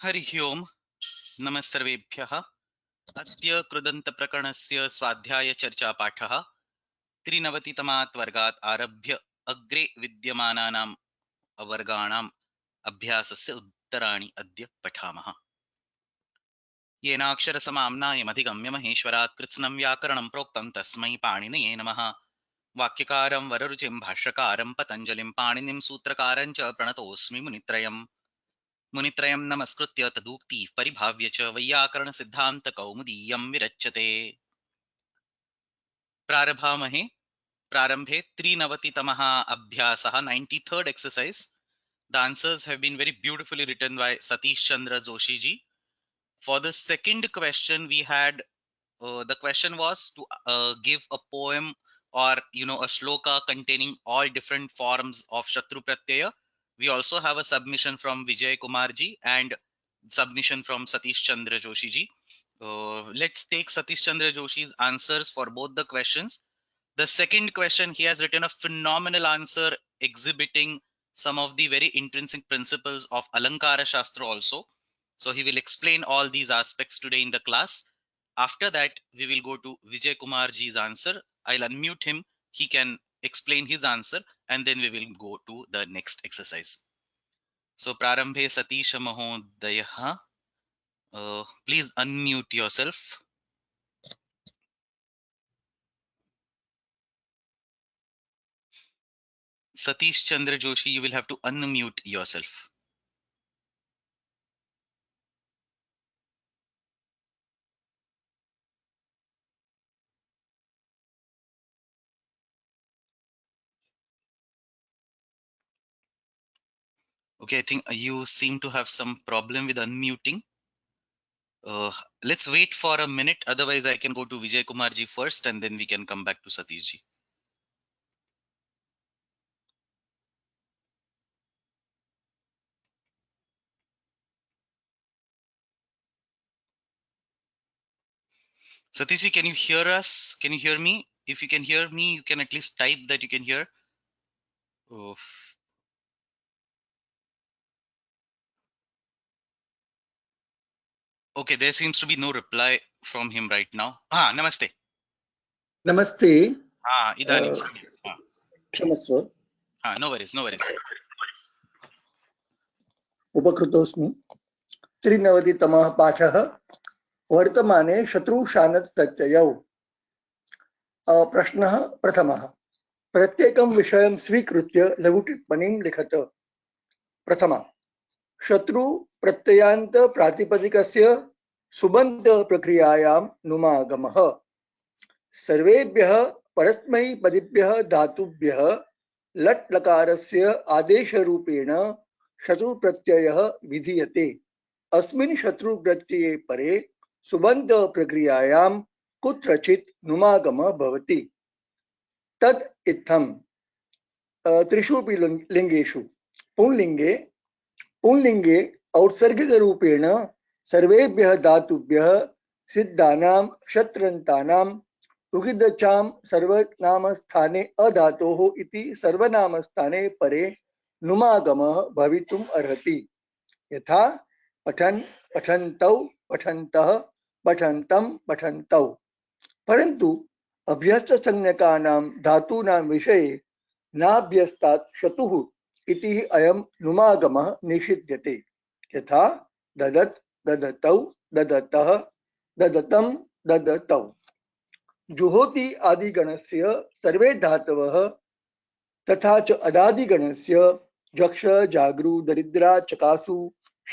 हरि ओम नमः सर्वेभ्यः। अद्य कृदन्तप्रकरणस्य स्वाध्यायचर्चापाठः 93तमात् वर्गात् आरभ्य अग्रे विद्यमानानाम् वर्गाणाम् अभ्यासस्य उत्तराणि अद्य पठामः। येनाक्षरसमाम्नायमधिगम्य महेश्वरात् कृत्स्नं व्याकरणं प्रोक्तं तस्मै पाणिनये नमः। वाक्यकारं वररुचिं भाष्यकारं पतञ्जलिं पाणिनिं सूत्रकारं च प्रणतोऽस्मि मुनित्रयम्। मुनित्रयं नमस्कृत्य तदुक्ति परिभाव्य च वैयाकरण सिद्धांत कौमुदीयं विरच्यते। प्रारभामहे। प्रारंभे 93तमः अभ्यासः 93rd exercise. The answers have been very beautifully written by Satish Chandra Joshi ji. For the second question we had the question was to give a poem or a shloka containing all different forms of Shatru Pratyaya. We also have a submission from Vijay Kumar ji and submission from Satish Chandra Joshi ji. Let's take Satish Chandra Joshi's answers for both the questions. The second question, he has written a phenomenal answer exhibiting some of the very intrinsic principles of Alankara Shastra also. So he will explain all these aspects today in the class. After that, we will go to Vijay Kumar ji's answer. I'll unmute him. He can explain his answer and then we will go to the next exercise. So Prarambhe Satish Mahodayah. Please unmute yourself. Satish Chandra Joshi, you will have to unmute yourself. Okay, I think you seem to have some problem with unmuting. Let's wait for a minute. Otherwise, I can go to Vijay Kumar ji first and then we can come back to Satish ji. Satish ji, can you hear us? Can you hear me? If you can hear me, you can at least type that you can hear. Oh. Okay, there seems to be no reply from him right now. Namaste. नमस्ते Idanim. क्षमस्व No worries, no worries. उपकृतोऽस्मि 93तमः पाठः वर्तमाने शत्रुशानत् प्रत्ययौ प्रश्नः प्रथमः प्रत्येकं विषयं स्वीकृत्य लघुटिप्पणीं लिखत प्रथमा शत्रु प्रत्ययान्त प्रातिपदिकस्य सुबन्त प्रक्रियायां नुमागमः सर्वेभ्यः परस्मैपदिभ्यः धातुभ्यः लट् लकारस्य आदेशरूपेण शत्रु प्रत्ययः विधीयते अस्मिन् शत्रु प्रत्यये परे सुबन्त प्रक्रियायां कुत्रचित् नुमागमः भवति तद् इत्थं त्रिषु लिङ्गेषु पुंलिङ्गे औत्सर्गिकरूपेण सर्वेभ्यः धातुभ्यः सिद्धानां शत्रन्तानां उगिदचां सर्वनामस्थाने अधातोः इति सर्वनामस्थाने परे नुमागमः भवितुम् अर्हति यथा पठन् पठन्तौ पठन्तः पठन्तं पठन्तौ परन्तु अभ्यस्तसंज्ञकानां धातूनां विषये नाभ्यस्तात् शतुः इति अयं नुमागमः निषिध्यते यथा ददत् ददतौ ददतः ददतं ददतौ जुहोति आदिगणस्य सर्वे धातवः तथा च अदादिगणस्य जक्ष जागृ दरिद्रा चकासु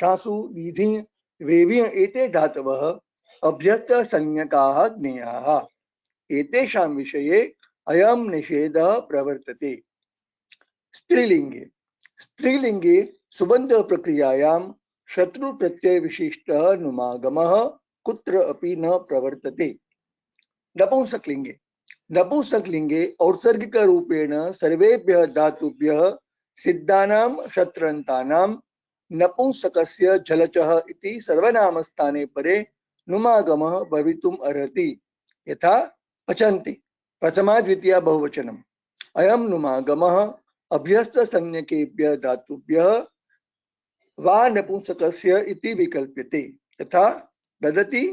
शासु विधि वेवी एते धातवः अभ्यस्तसंज्ञकाः ज्ञेयाः एतेषां विषये अयं निषेधः प्रवर्तते स्त्रीलिङ्गे सुबन्त प्रक्रियायां शत्रु प्रत्यय विशिष्टः नुमागमः कुत्र अपि न प्रवर्तते नपुंसकलिंगे औत्सर्गिक रूपेण सर्वेभ्यः धातुभ्यः सिद्धानां शत्रन्तानां नपुंसकस्य झलचः इति सर्वनामस्थाने परे नुमागमः भवितुम् अर्हति यथा पचन्ति प्रथमा द्वितीया बहुवचनम् अयं नुमागमः अभ्यस्तसंज्ञकेभ्यः धातुभ्यः वा नपुंसकस्य इति विकल्प्यते, यथा ददति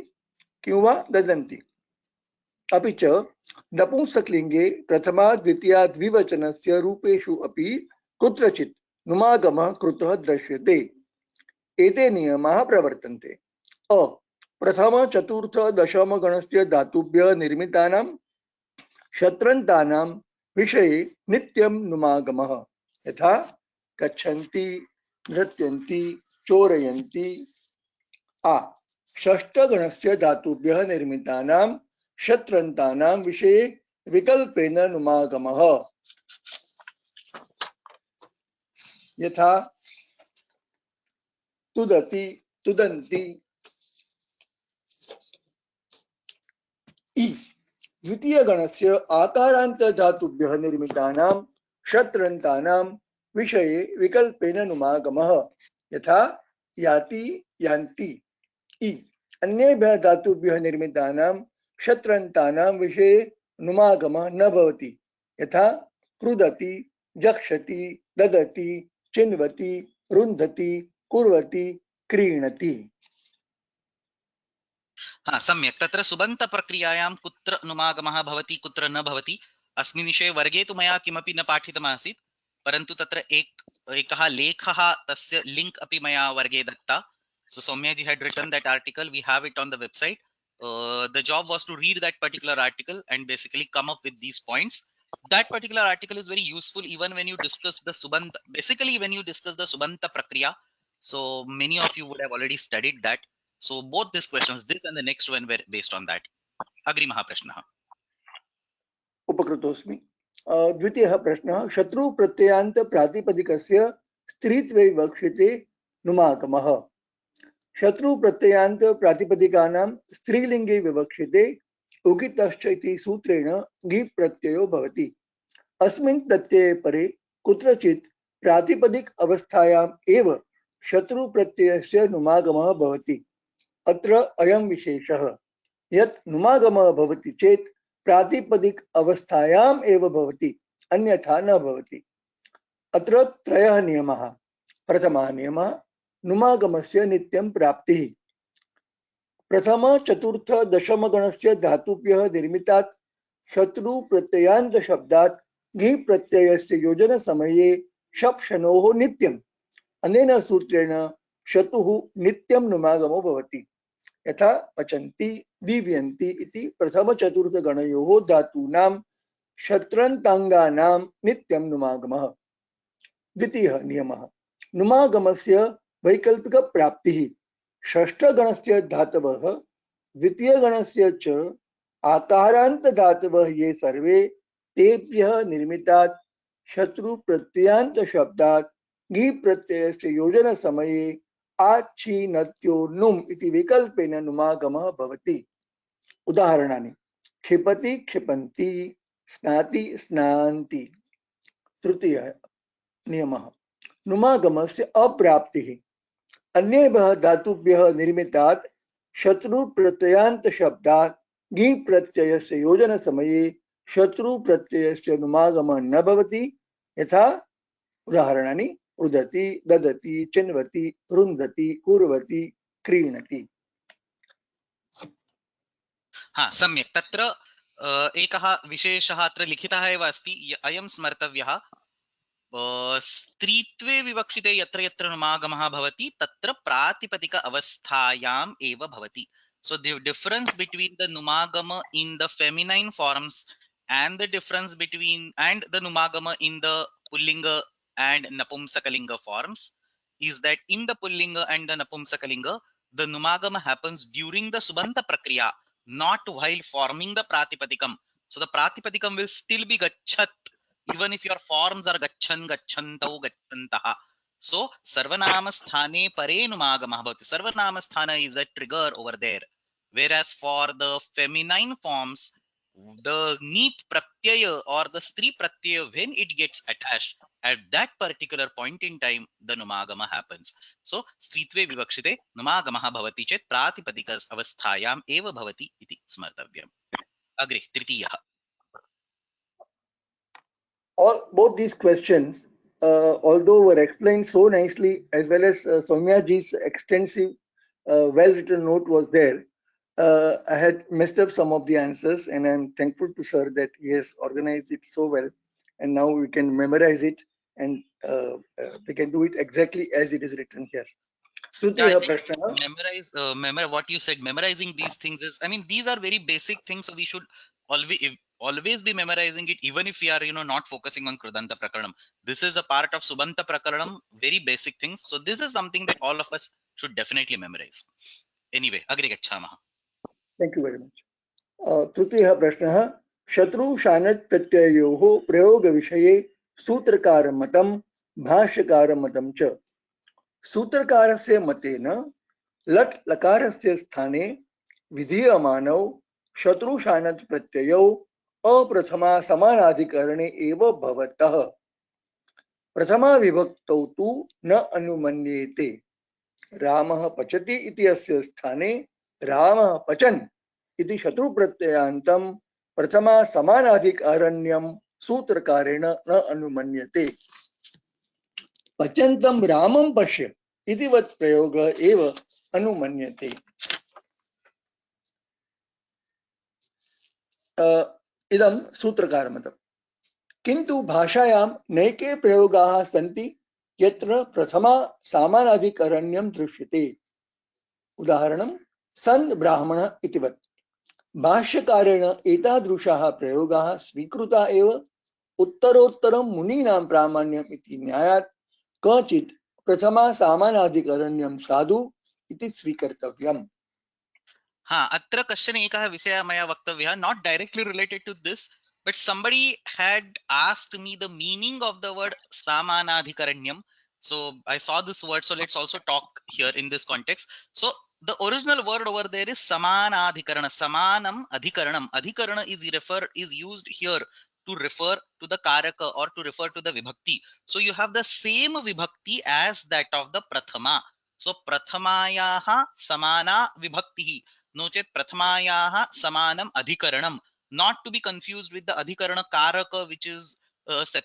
किंवा ददन्ति। अपि च नपुंसकलिंगे प्रथमा द्वितीया द्विवचनस्य रूपेषु अपि कुत्रचित् नुमागमः कृतः दृश्यते। एते नियमाः प्रवर्तन्ते। अ प्रथम चतुर्थ दशम गणस्य धातुभ्यः निर्मितानां शत्रन्तानां विषये नित्यं नुमागमः, यथा गच्छन्ति, नृत्यन्ति, चोरयन्ति। आ षष्ठगणस्य धातुभ्यः निर्मितानां शत्रन्तानां विषये विकल्पेन नुमागमः, यथा तुदति, तुदन्ति। इ द्वितीयगणस्य आकारान्त धातुभ्यः निर्मितानां शत्रन्तानां विषये विकल्पेन नुमागमः, यथा याति, यान्ति। इ अन्येभ्यः धातुभ्यः निर्मितानां शत्रन्तानां विषये नुमागमः न भवति, यथा क्रुदति, जक्षति, ददति, चिन्वति, रुन्धति, कुर्वति, क्रीणति। हाँ, सम्यक्। तत्र सुबन्त प्रक्रियायां कुत्र नुमागमः भवति, कुत्र न भवति, अस्मिन् विषये वर्गे तु मया किमपि न पाठितमासीत्, परन्तु तत्र एकः लेखः, तस्य लिंक अपि मया वर्गे Dutta. So Soumya ji had written that article. We have it on the website. The job was to read that particular article and basically come up with these points. That particular article is very useful even when you discuss the Subanta. Basically, when you discuss the Subanta Prakriya, so many of you would have already studied that. So both these questions, this and the next one, were based on that. Agrimah prashnaha. उपकृतोऽस्मि। द्वितीयः प्रश्नः, शत्रु प्रत्ययान्त प्रातिपदिकस्य स्त्रीत्वे विवक्षिते नुमागमः। शत्रु प्रत्ययान्त प्रातिपदिकानां स्त्रीलिंगे विवक्षिते उगितश्च इति सूत्रेण घी प्रत्ययो भवति। अस्मिन् प्रत्यये परे कुत्रचित् प्रातिपदिक अवस्थायाम् एव शत्रु प्रत्ययस्य नुमागमः भवति। अत्र अयं विशेषः यत् नुमागमः भवति चेत् प्रातिपदिक अवस्थायाम् एव भवति, अन्यथा न भवति। अत्र त्रयः नियमाः। प्रथमः नियमः, नुमागमस्य नित्यं प्राप्तिः। प्रथम चतुर्थ दशम गणस्य धातुभ्यः निर्मितात् शत्रु प्रत्ययान्त शब्दात् घी प्रत्ययस्य योजन समये शप्शनोः नित्यम्, अनेन सूत्रेण शतुः नित्यं नुमागमो भवति, यथा पचन्ति, दीव्यन्ति इति प्रथम चतुर्थ गणयोः धातूनां शत्रन्ताङ्गानां नित्यं नुमागमः। द्वितीयः नियमः, नुमागमस्य वैकल्पिक प्राप्तिः। षष्ठगणस्य धातवः द्वितीयगणस्य च आकारान्त धातवः ये सर्वे तेभ्यः निर्मितात् शत्रु प्रत्ययान्त शब्दात् घी प्रत्ययस्य योजन समये आच्छीनत्यो नुम् इति विकल्पेन नुमागमः भवति। उदाहरणानि, क्षिपति, क्षिपन्ति, स्नाति, स्नान्ति। तृतीयः नियमः, नुमागमस्य अप्राप्तिः। अन्येभ्यः धातुभ्यः निर्मितात् शत्रु प्रत्ययान्त शब्दात् घी प्रत्ययस्य योजन समये शत्रु प्रत्ययस्य नुमागमः न भवति, यथा उदाहरणानि रुदति, ददति, चिन्वति, रुन्धति, कुर्वति, क्रीणति। हाँ, सम्यक्। तत्र एकः विशेषः अत्र लिखितः एव अस्ति, अयं स्मर्तव्यः। स्त्रीत्वे विवक्षिते यत्र यत्र नुमागमः भवति तत्र प्रातिपदिक अवस्थायाम् एव भवति. So the difference between the numagama in the feminine forms and the difference between and the numagama in the pullinga and napumsakalinga forms is that in the pullinga and the napumsakalinga, the numagama happens during the subanta prakriya, not while forming the pratipadikam. So the pratipadikam will still be gachat even if your forms are gachan, gachantau, gachantaha. So sarvanama sthane pare numagamah bhavati. Sarvanama sthana is a trigger over there. Whereas for the feminine forms, the neep pratyaya or the stri pratyaya, when it gets attached, at that particular point in time, the numagama happens. So stritve vivakshite numagamaha bhavati chet pratipadikas avasthayam eva bhavati iti smartavyam. Agre, tritiyah. Both these questions although were explained so nicely, as well as Soumya ji's extensive, well-written note was there. I had messed up some of the answers, and I'm thankful to sir that he has organized it so well, and now we can memorize it, and we can do it exactly as it is written here. Yeah, I Tritiya think prashna. memorize what you said. Memorizing these things is, I mean, these are very basic things, so we should always be memorizing it, even if we are, not focusing on Krudanta Prakaranam. This is a part of Subanta Prakaranam, very basic things. So this is something that all of us should definitely memorize. Anyway, agri gacchamaha. Thank you very much. तृतीयः प्रश्नः शत्रु शानत् प्रत्ययोः प्रयोगविषये सूत्रकारमतं भाष्यकारमतं च सूत्रकारस्य मतेन लट् लकारस्य स्थाने विधीयमानौ शत्रु शानत् प्रत्ययौ अप्रथमा समानाधिकरणे एव भवतः प्रथमा विभक्तौ तु न अनुमन्येते रामः पचति इति अस्य स्थाने रामः पचन् इति शत्रुप्रत्ययान्तं प्रथमा समानाधिकारण्यं सूत्रकारेण न अनुमन्यते पचन्तं रामं पश्य इति वत् प्रयोगः एव अनुमन्यते इदं सूत्रकारमतम् किन्तु भाषायां नैके प्रयोगाः सन्ति यत्र प्रथमा समानाधिकरण्यं दृश्यते उदाहरणं सन् ब्राह्मण इतिवत् भाष्यकारेण एतादृशाः प्रयोगाः स्वीकृता एव उत्तरोत्तरं मुनीनां प्रामाण्यम् इति न्यायात् कचित् प्रथमा सामानाधिकरण्यं साधु इति स्वीकर्तव्यम् अत्र कश्चन एकः विषयः मया वक्तव्यः, not directly related to this, but somebody had asked me the meaning of the word samanadhikaranyam. So I saw this word, so let's also talk here in this context. So the original word over there is samanadhikarana. Samanam adhikaranam. Adhikarana is used here to refer to the karaka or to refer to the vibhakti. So you have the same vibhakti as that of the prathama. So prathamayaha samana vibhaktihi. No chet prathamayaha samanam adhikaranam. Not to be confused with the adhikarana karaka, which is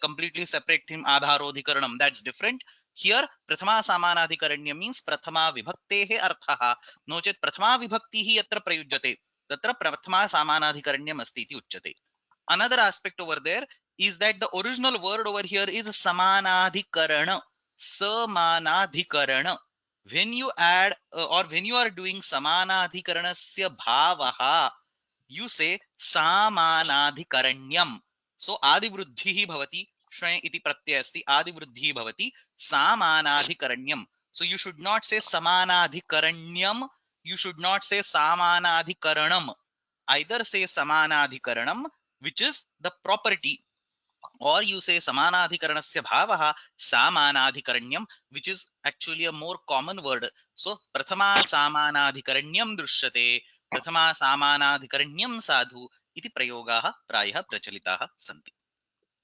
completely separate thing, adharodhikaranam. That's different. Here prathama samanadhikaranya means prathama vibhaktehe arthaha. No chet prathama vibhaktihi yatra prayujyate. Tatra prathama samanadhikaranyam asti iti uchyate. Another aspect over there is that the original word over here is samanadhikarana. Samanadhikarana. When you add or when you are doing samanadhikaranasya bhavaha, you say samanadhikaranyam. So adivruddhihi bhavati, shrey iti pratyaya asti, adivruddhihi bhavati samanadhikaranyam. So you should not say samanadhikaranyam, you should not say samanadhikaranam. Either say samanadhikaranam, which is the property, or you say samanadhikaranasya bhavaha samanadhikaranyam, which is actually a more common word. So prathama samanadhikaranyam drishyate, prathama samanadhikaranyam sadhu iti prayogaah prayah prachalitaah santi.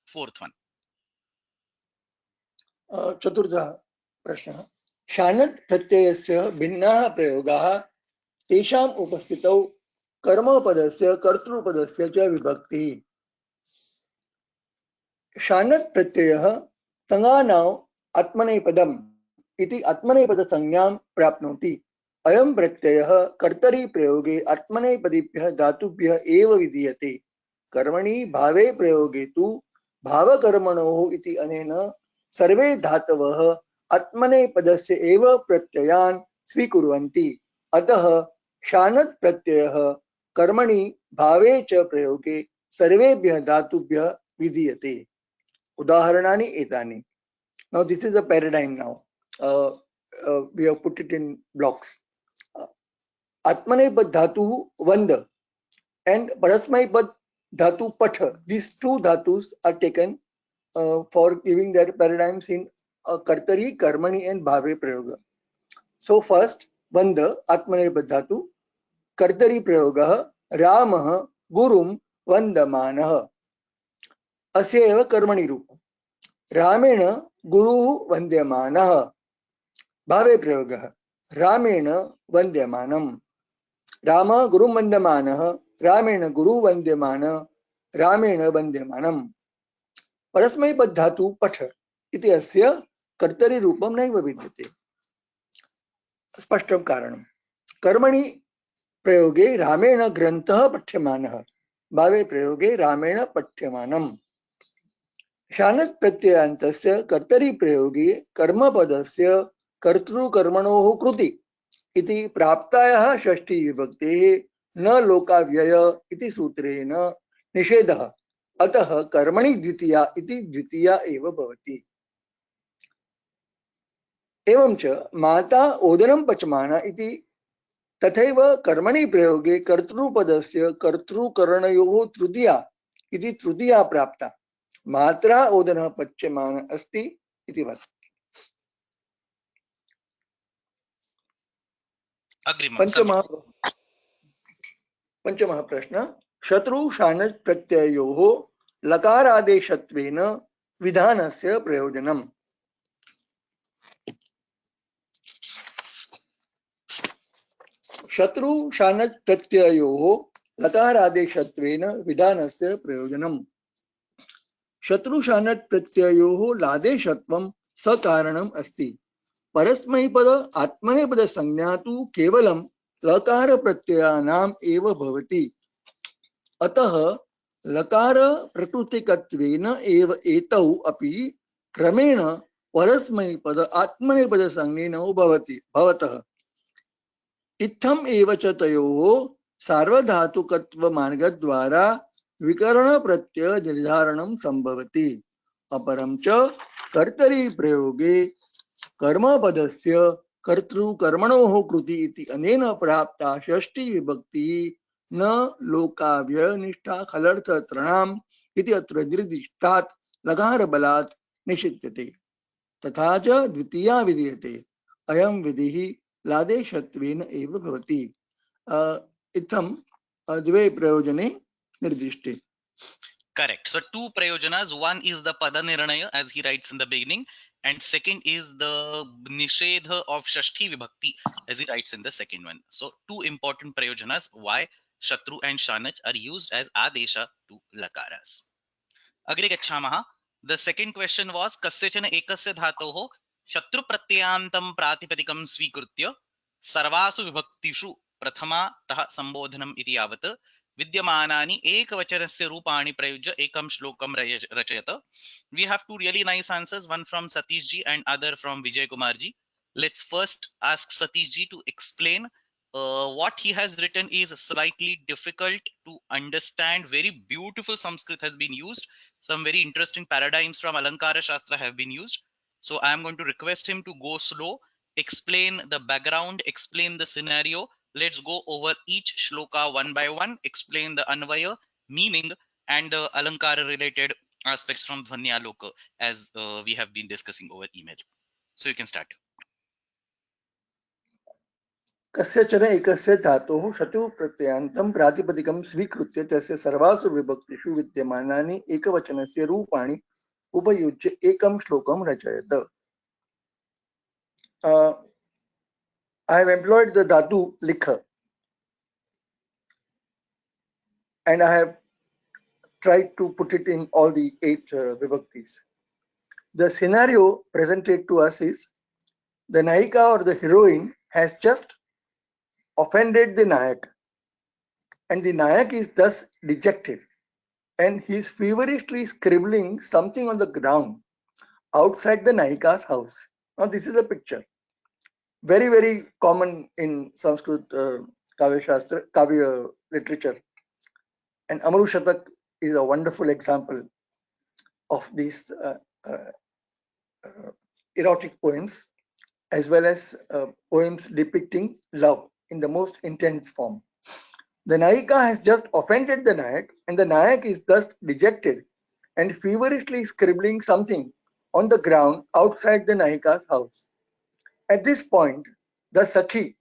Fourth one. चतुर्थः प्रश्नः शानत् प्रत्ययस्य भिन्नाः प्रयोगाः तेषाम् उपस्थितौ कर्मपदस्य कर्तृपदस्य च विभक्तिः शानत् प्रत्ययः संज्ञानाम् आत्मनेपदम् इति आत्मनेपदसंज्ञां प्राप्नोति अयं प्रत्ययः कर्तरि प्रयोगे आत्मनेपदीभ्यः धातुभ्यः एव विधीयते कर्मणि भावे प्रयोगे तु भावकर्मणोः इति अनेन सर्वे धातवः आत्मनेपदस्य एव प्रत्ययान् स्वीकुर्वन्ति अतः शानत् प्रत्ययः कर्मणि भावे च प्रयोगे सर्वेभ्यः धातुभ्यः विधीयते उदाहरणानि एतानि. Now this is a paradigm now. We have put it in blocks. Atmanepad dhatu vanda and parasmaipad dhatu patha. These two dhatus are taken for giving their paradigms in kartari, karmani and bhave prayoga. So first vanda atmanepad dhatu kartari prayoga ramah gurum vandamanah. अस्य एव कर्मणि रूपम् रामेण गुरुः वन्द्यमानः भावे प्रयोगः रामेण वन्द्यमानम् रामः गुरुं वन्द्यमानः रामेण गुरुः वन्द्यमानः रामेण वन्द्यमानम् परस्मैपद धातु पठ इति अस्य कर्तरि रूपं नैव विद्यते। स्पष्टं कारणं। कर्मणि प्रयोगे रामेण ग्रन्थः पठ्यमानः, भावे प्रयोगे रामेण पठ्यमानम्। शानच् प्रत्ययान्तस्य कर्तरि प्रयोगे कर्मपदस्य कर्तृकर्मणोः कृति इति प्राप्तायाः षष्ठी विभक्तेः न लोकाव्यय इति सूत्रेण निषेधः, अतः कर्मणि द्वितीया इति द्वितीया एव भवति। एवञ्च माता ओदनं पचमाना इति तथैव कर्मणि प्रयोगे कर्तृपदस्य कर्तृकरणयोः तृतीया इति तृतीया प्राप्ता, मात्रा ओदनः पच्यमान अस्ति इति वत्। पंचमः प्रश्न, शत्रु शानच् प्रत्ययोः लकारादेशत्वेन विधानस्य प्रयोजनम्। शत्रु शानच् प्रत्ययोः लकारादेशत्वेन विधानस्य प्रयोजनम्। शत्रु शानच् प्रत्ययोः लादेशत्वं सकारणम् अस्ति। परस्मैपद आत्मनेपद संज्ञा तु केवलं लकार प्रत्ययानाम् एव भवति। अतः लकार प्रकृतिकत्वेन एव एतौ अपि क्रमेण परस्मैपद आत्मनेपद संज्ञिनौ भवतः। इत्थम् एव च तयोः सार्वधातुकत्वमार्गद्वारा विकरण प्रत्यय निर्धारणं संभवति। अपरं च कर्तरि प्रयोगे कर्मपदस्य कर्तृकर्मणोः कृति इति अनेन प्राप्ता षष्ठी विभक्ति न लोकाव्यनिष्ठा खलर्थत्रणाम् इति अत्र निर्दिष्टात् लकारबलात् निषिध्यते। तथा च द्वितीया विधीयते, अयं विधिः लादेशत्वेन एव भवति। इत्थं द्वे प्रयोजने निर्दिष्टे। Correct. So two prayojanas. One is the pada nirnaya, as he writes in the beginning, and second is the nishedha of shashti vibhakti, as he writes in the second one. So two important prayojanas why shatru and shanach are used as adesha to lakaras. Agre gachhamaha. The second question was kasyachana ekasya dhatoho shatru pratyantam pratipadikam svikritya sarvasu vibhaktishu prathama tah sambodhanam iti yavat विद्यमानानि एकवचनस्य रूपाणि प्रयुज्य एकं श्लोकं रचयत. We have two really nice answers, one from Satish ji and other from Vijay Kumar ji. Let's first ask Satish ji to explain. What he has written is slightly difficult to understand. Very beautiful Sanskrit has been used. Some very interesting paradigms from Alankara Shastra have been used. So I am going to request him to go slow, explain the background, explain the scenario. Let's go over each shloka one by one, explain the anvaya, meaning, and alankara related aspects from Dhvanyaloka, as we have been discussing over email. So you can start. कस्यचन एकस्य धातोः शतु प्रत्ययान्तं प्रातिपदिकं स्वीकृत्य तस्य सर्वासु विभक्तिषु विद्यमानानि एकवचनस्य रूपाणि उपयुज्य एकं श्लोकं रचयत. I have employed the dhatu likha, and I have tried to put it in all the 8 vibhaktis. The scenario presented to us is the Nayika or the heroine has just offended the Nayak, and the Nayak is thus dejected, and he is feverishly scribbling something on the ground outside the Nayika's house. Now this is a picture, very, very common in Sanskrit Kavya Shastra, Kavya literature, and Amaru Shatak is a wonderful example of these erotic poems, as well as poems depicting love in the most intense form. The Nayika has just offended the Nayak, and the Nayak is thus dejected and feverishly scribbling something on the ground outside the Nayika's house. At this point, the Sakhi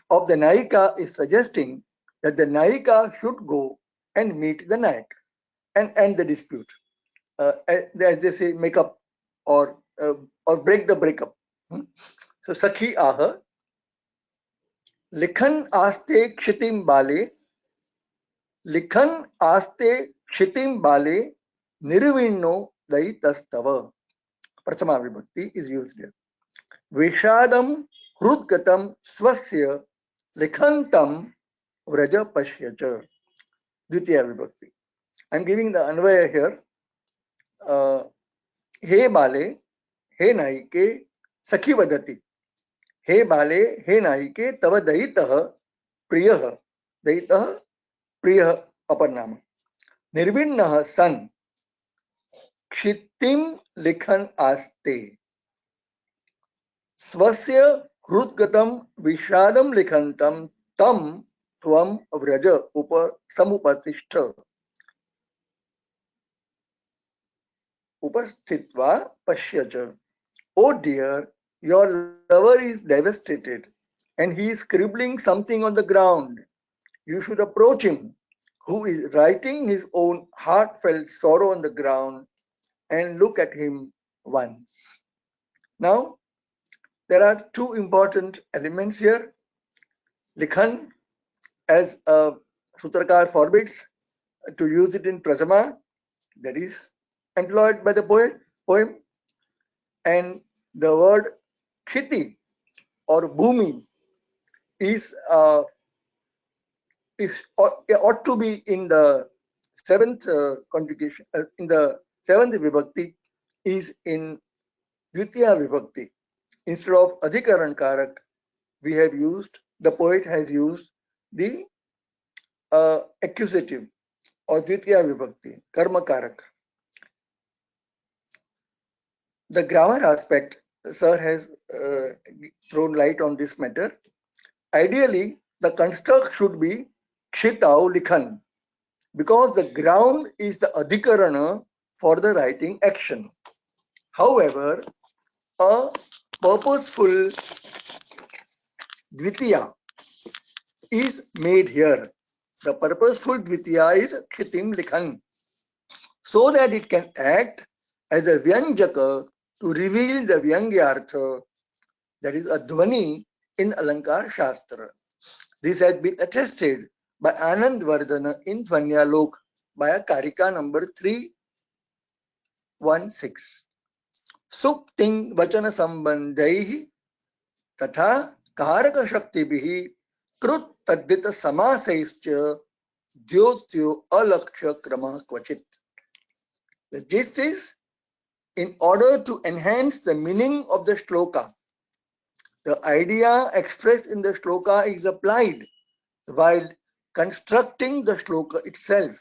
of the Nayika is suggesting that the Nayika should go and meet the Nayak and end the dispute. As they say, make up or break the breakup. So Sakhi aha लिखन आस्ते क्षितिम बाले, लिखन आस्ते क्षितिम बाले, निर्विण्णो दयितस्तव. Prathama Vibhakti is used here. Vishadam Hrudgatam Swasya Likhantam Vraja Pashyacha. Dvitiya Vibhakti. I'm giving the Anvaya here. He Bale, He Naike, Sakhi Vadati. He Bale, He Naike, Tava Dayitah, Priyah. Dayitah, Priyah, अपर नाम. निर्विण्ण सन क्षितिम लिखन आस्ते स्वस्य हृद्गतम विषादम लिखन्तम तम त्वम व्रज उप समुपतिष्ठ उपस्थित्वा पश्य च. Oh dear, your lover is devastated and he is scribbling something on the ground. You should approach him, who is writing his own heartfelt sorrow on the ground, and look at him once. Now, there are two important elements here. Likhan, as Sutrakar forbids to use it in Prasama, that is employed by the poem, and the word Kshiti or Bhumi is ought to be in the seventh conjugation, in the seventh vibhakti, is in Dvitiya vibhakti. Instead of Adhikaran Karak, the poet has used the accusative or Dvitiya vibhakti, Karma Karak. The grammar aspect, sir has thrown light on this matter. Ideally, the construct should be Kshitau Likhan, because the ground is the adhikarana for the writing action. However, a purposeful Dvitiya is made here. The purposeful Dvitiya is Kshitim Likhan, so that it can act as a Vyanjaka to reveal the Vyangyartha, that is a Dhvani in Alankar Shastra. This has been attested by Anand Vardhana in Dhvanyalok by a Karika number 316. Sukting Vachana Sambandhaihi तथा कारक शक्ति भी कृत तद्धित समासैश्च द्योत्यो अलक्ष्य क्रमः क्वचित. The gist is, in order to enhance the meaning of the shloka, the idea expressed in the shloka is applied while constructing the shloka itself.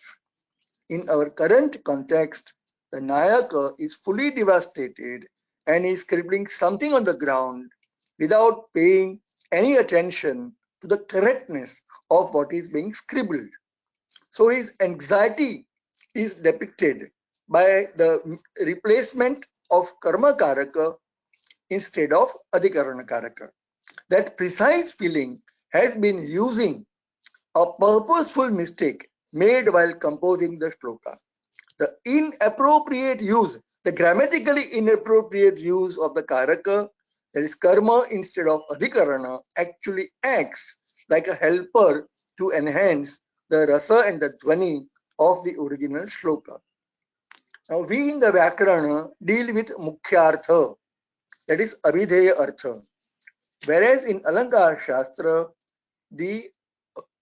In our current context, the Nayaka is fully devastated and is scribbling something on the ground without paying any attention to the correctness of what is being scribbled. So his anxiety is depicted by the replacement of Karma Karaka instead of Adhikarana Karaka. That precise feeling has been using a purposeful mistake made while composing the shloka. The inappropriate use, the grammatically inappropriate use of the karaka, that is karma instead of adhikarana, actually acts like a helper to enhance the rasa and the dhvani of the original shloka. Now we in the Vyakarana deal with mukhyartha, that is abhideya artha, whereas in Alankar Shastra the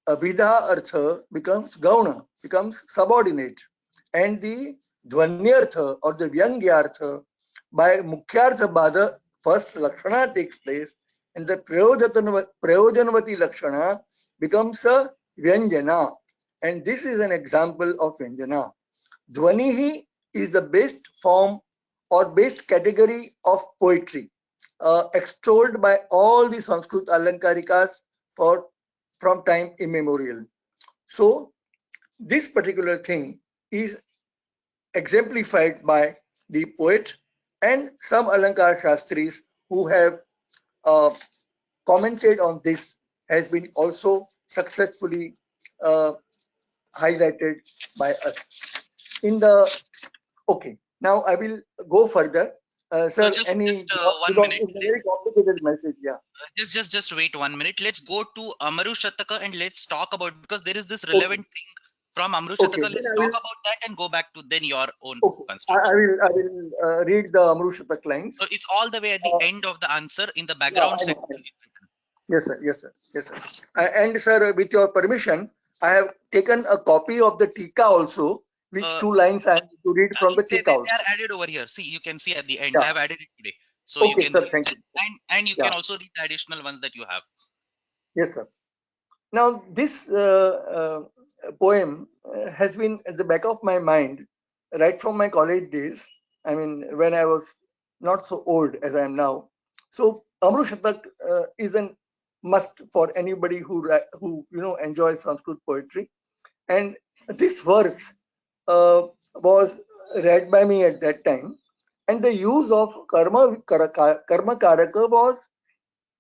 abhidha artha becomes gauna, becomes subordinate, and the dvanyartha or the vyangyartha by mukhyartha bada first lakshana takes place, and the prayojanavati lakshana becomes a vyanjana, and this is an example of vyanjana. Dhvanihi is the best form or best category of poetry, extolled by all the Sanskrit Alankarikas for from time immemorial. So this particular thing is exemplified by the poet and some Alankar Shastris who have uh, commented on this, has been also successfully uh, highlighted by us. In the okay, now I will go further. So Sir, just any just one because minute. it's a very complicated message. Yeah. Just wait 1 minute. Let's go to Amaru Shataka and let's talk about, because there is this Okay. relevant thing from Okay, Amrushataka, then let's I talk will. about that and go back to then your own Okay, construct. I will read the Amrushatak So lines. it's all the way at the Uh, end of the answer in the yeah, background I know. section. It's written. Yes, sir. Yes, sir. Yes, sir. And sir, with your permission, I have taken a copy of the Tika also, which Uh, two lines I am to read from the Tika they also. are added over here. See, you can see at the end. I Yeah. have added it today, so you Okay, can sir. read Thank that, you. and you Yeah. can also read the additional ones that you have. Yes, sir. Now, this poem has been at the back of my mind right from my college days. I mean, when I was not so old as I am now. So, Amru Shatak is a must for anybody who enjoys Sanskrit poetry. And this verse was read by me at that time. And the use of karma karaka was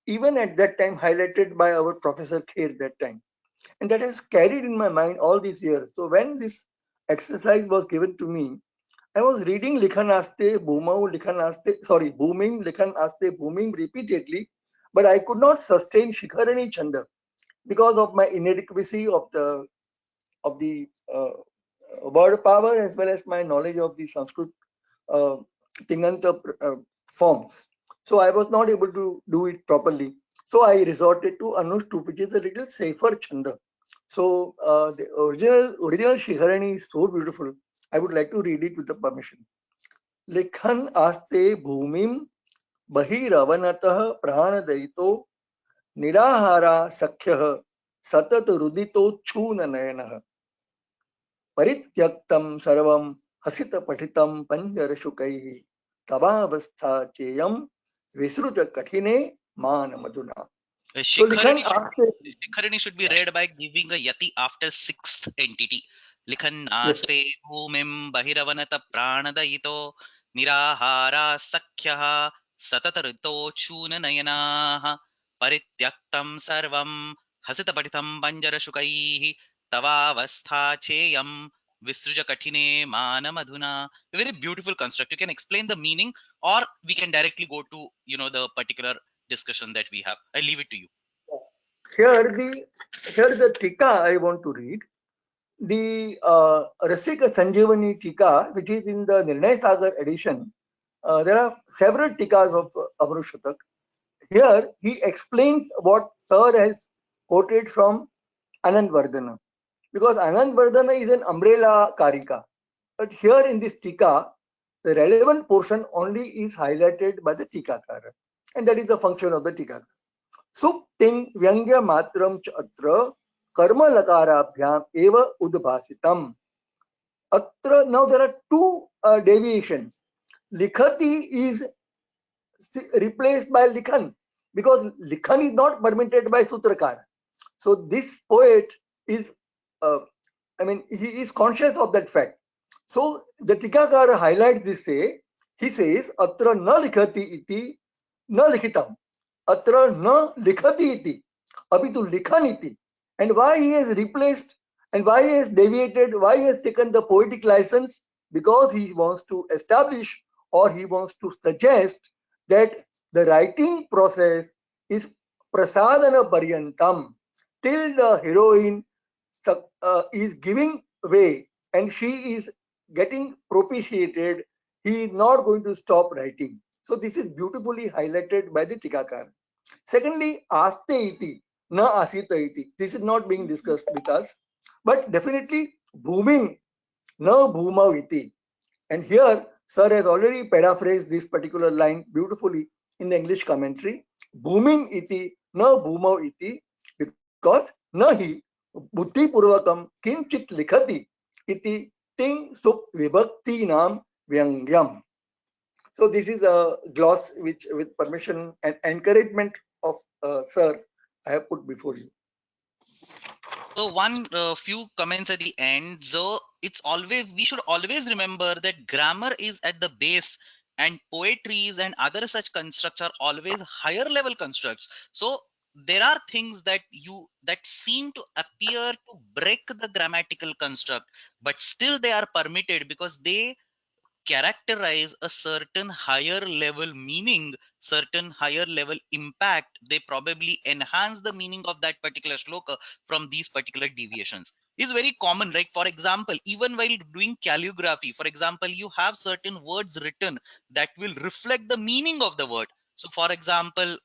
even at that time highlighted by our Professor Kher that time. And that has carried in my mind all these years. So when this exercise was given to me, I was reading Likhan Aste, Boomau, Likhan Aste, sorry, Booming, Likhan Aste, Booming repeatedly, but I could not sustain Shikharani Chanda because of my inadequacy of the word power as well as my knowledge of the Sanskrit uh, Tinganta forms. So I was not able to do it properly. So I resorted to Anushtup, which is a little safer chanda. So the original Shikharani is so beautiful. I would like to read it with the permission. Likhan aste bhumim bahiravanatah pranadayito nirahara sakhyah satat rudito chuna nayanah परित्यक्तं सर्वं हसितपठितं पञ्जरशुकैः तवावस्था चेयं विसृज कठिने मानमधुना. So Likhan asked, Shikharani should be read by giving a yati after sixth entity. Likhan yes, naste bhumim bahiravanata pranadayito nirahara sakhyah satatarito chuna nayanaha parityaktam sarvam hasita paditam banjara shukaihi tavavastha cheyam visruja katine mana madhuna. A very beautiful construct. You can explain the meaning, or we can directly go to the particular discussion that we have. I leave it to you. here the Tika I want to read. The Rasika Sanjeevani Tika, which is in the Nirnay Sagar edition, there are several Tikas of Avrushatak. Here he explains what Sir has quoted from Anand Vardhana, because Anand Vardhana is an umbrella karika. But here in this Tika, the relevant portion only is highlighted by the Tikakara, and that is the function of the Tikakara. Supting Vyangya Matram Atra Karma Lakarabhyam Eva Udbhasitam. Atra, now there are two deviations. Likhati is replaced by Likhan because Likhan is not permitted by Sutrakara. So this poet is, uh, he is conscious of that fact. So the Tikakara highlights this say, he says, Atra na likhati iti na likhitam. Atra na likhati iti. Apitu likhan iti. And why he has replaced and why he has deviated, why he has taken the poetic license? Because he wants to establish or he wants to suggest that the writing process is prasadana paryantam till the heroine is giving way and she is getting propitiated, he is not going to stop writing. So this is beautifully highlighted by the Tikakar. Secondly, aste iti, na asita iti. This is not being discussed with us, but definitely booming, na bhuma iti. And here, Sir has already paraphrased this particular line beautifully in the English commentary. Booming iti, na bhuma iti, because nahi buddhi purvakam kinchit likhati iti ting suk vibhakti nam vyangyam. So this is a gloss which, with permission and encouragement of Sir, I have put before you. So one few comments at the end. So it's always we should always remember that grammar is at the base, and poetries and other such constructs are always higher level constructs. So there are things that seem to appear to break the grammatical construct, but still they are permitted because they characterize a certain higher level meaning, certain higher level impact. They probably enhance the meaning of that particular shloka from these particular deviations. is very common. Like for example, even while doing calligraphy, for example, you have certain words written that will reflect the meaning of the word. So for example,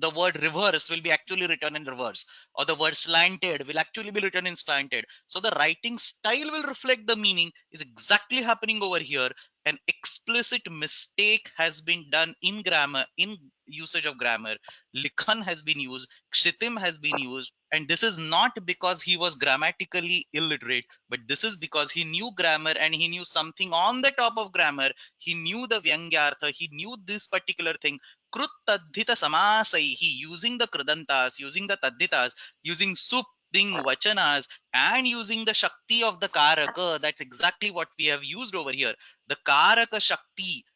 the word reverse will be actually written in reverse, or the word slanted will actually be written in slanted. So the writing style will reflect the meaning. Is exactly happening over here. An explicit mistake has been done in grammar, in usage of grammar. Likhan has been used, kshitim has been used, and this is not because he was grammatically illiterate, but this is because he knew grammar and he knew something on the top of grammar. He knew the vyangyartha, he knew this particular thing. Krut tadhita samasaihi, using the kridantas, using the tadhitas, using sup, ding, vachanas, and using the shakti of the karaka. That's exactly what we have used over here. The karaka shakti